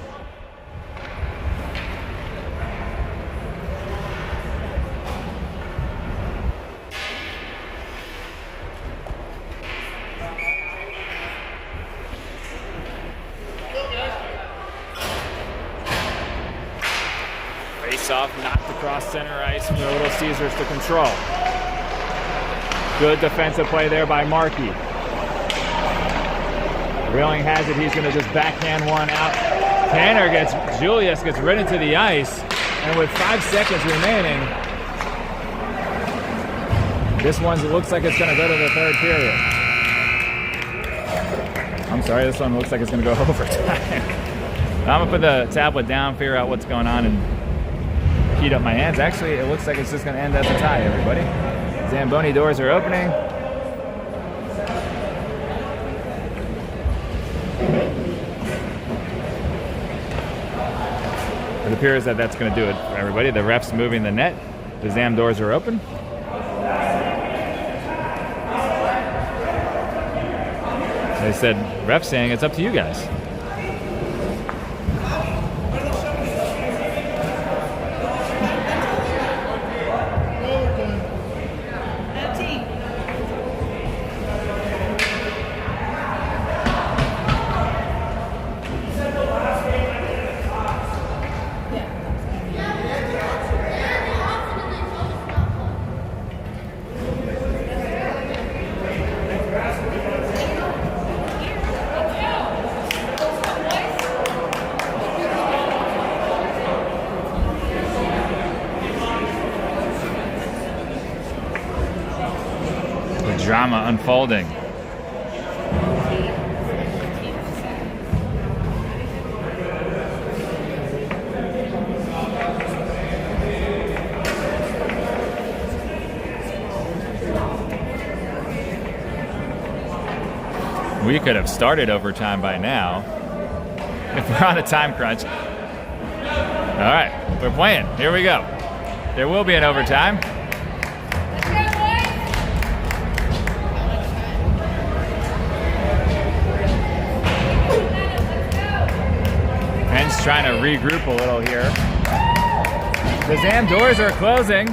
Face-off knocked across center ice for the Little Caesars to control. Good defensive play there by Markey. Reeling has it. He's going to just backhand one out. Julius gets right into the ice. And with 5 seconds remaining, this one looks like it's going to go to the third period. I'm sorry, this one looks like it's going to go overtime. I'm going to put the tablet down, figure out what's going on, and heat up my hands. Actually, it looks like it's just going to end as a tie, everybody. Zamboni doors are opening. It appears that that's going to do it for everybody. The ref's moving the net. The Zam doors are open. They said, ref saying it's up to you guys. Drama unfolding. We could have started overtime by now if we're on a time crunch. All right, we're playing. Here we go. There will be an overtime. Penn's trying to regroup a little here. The Zam doors are closing.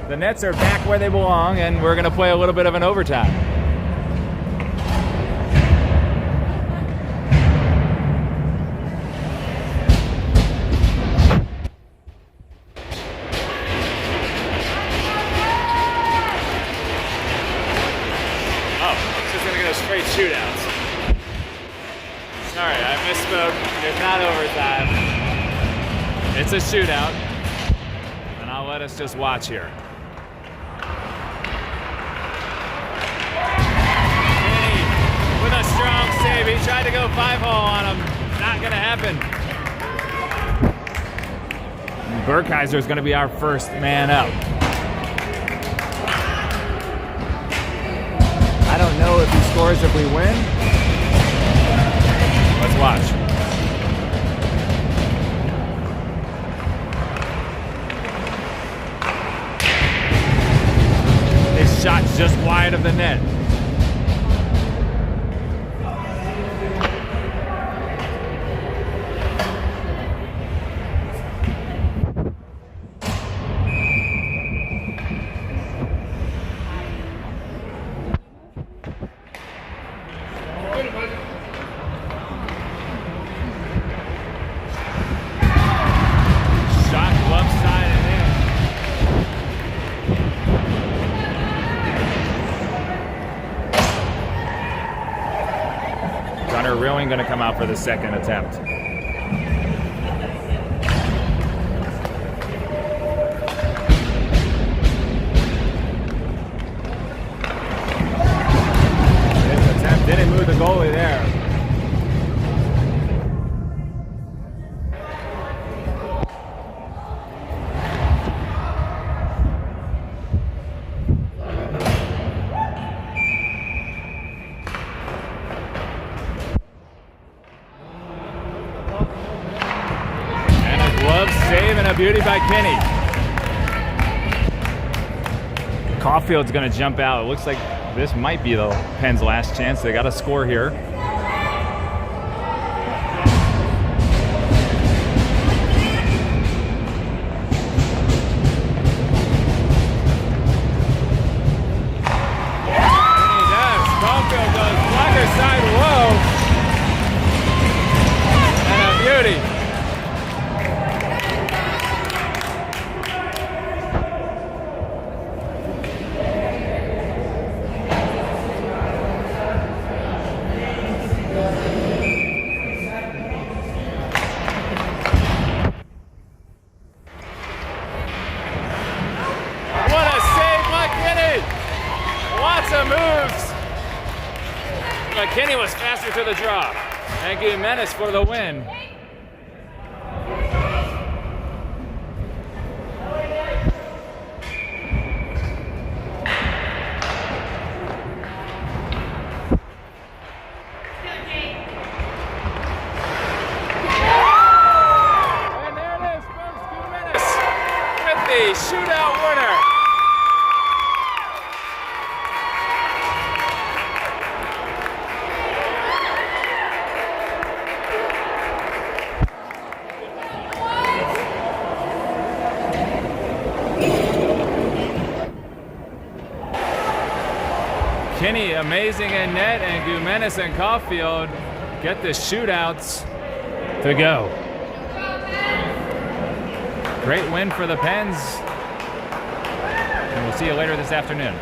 The nets are back where they belong, and we're going to play a little bit of an overtime. Straight shootouts. Sorry, I misspoke. There's not overtime. It's a shootout. And I'll let us just watch here. Kenny with a strong save. He tried to go 5-hole on him. Not going to happen. Burkheiser is going to be our first man up. I don't know if he scores if we win. Let's watch. His shot's just wide of the net. Reeling going to come out for the second attempt. This attempt didn't move the goalie there. Save and a beauty by Kenny. Caulfield's going to jump out. It looks like this might be the Penn's last chance. They got a score here. Kenny does. Caulfield goes blocker side. Whoa. And a beauty. Lots of moves. But Kenny was faster to the draw. Thank you, Menace, for the win. And there it is, folks, Menace with the shootout winner. Kenny amazing in net, and Gumenis and Caulfield get the shootouts to go. Great win for the Pens, and we'll see you later this afternoon.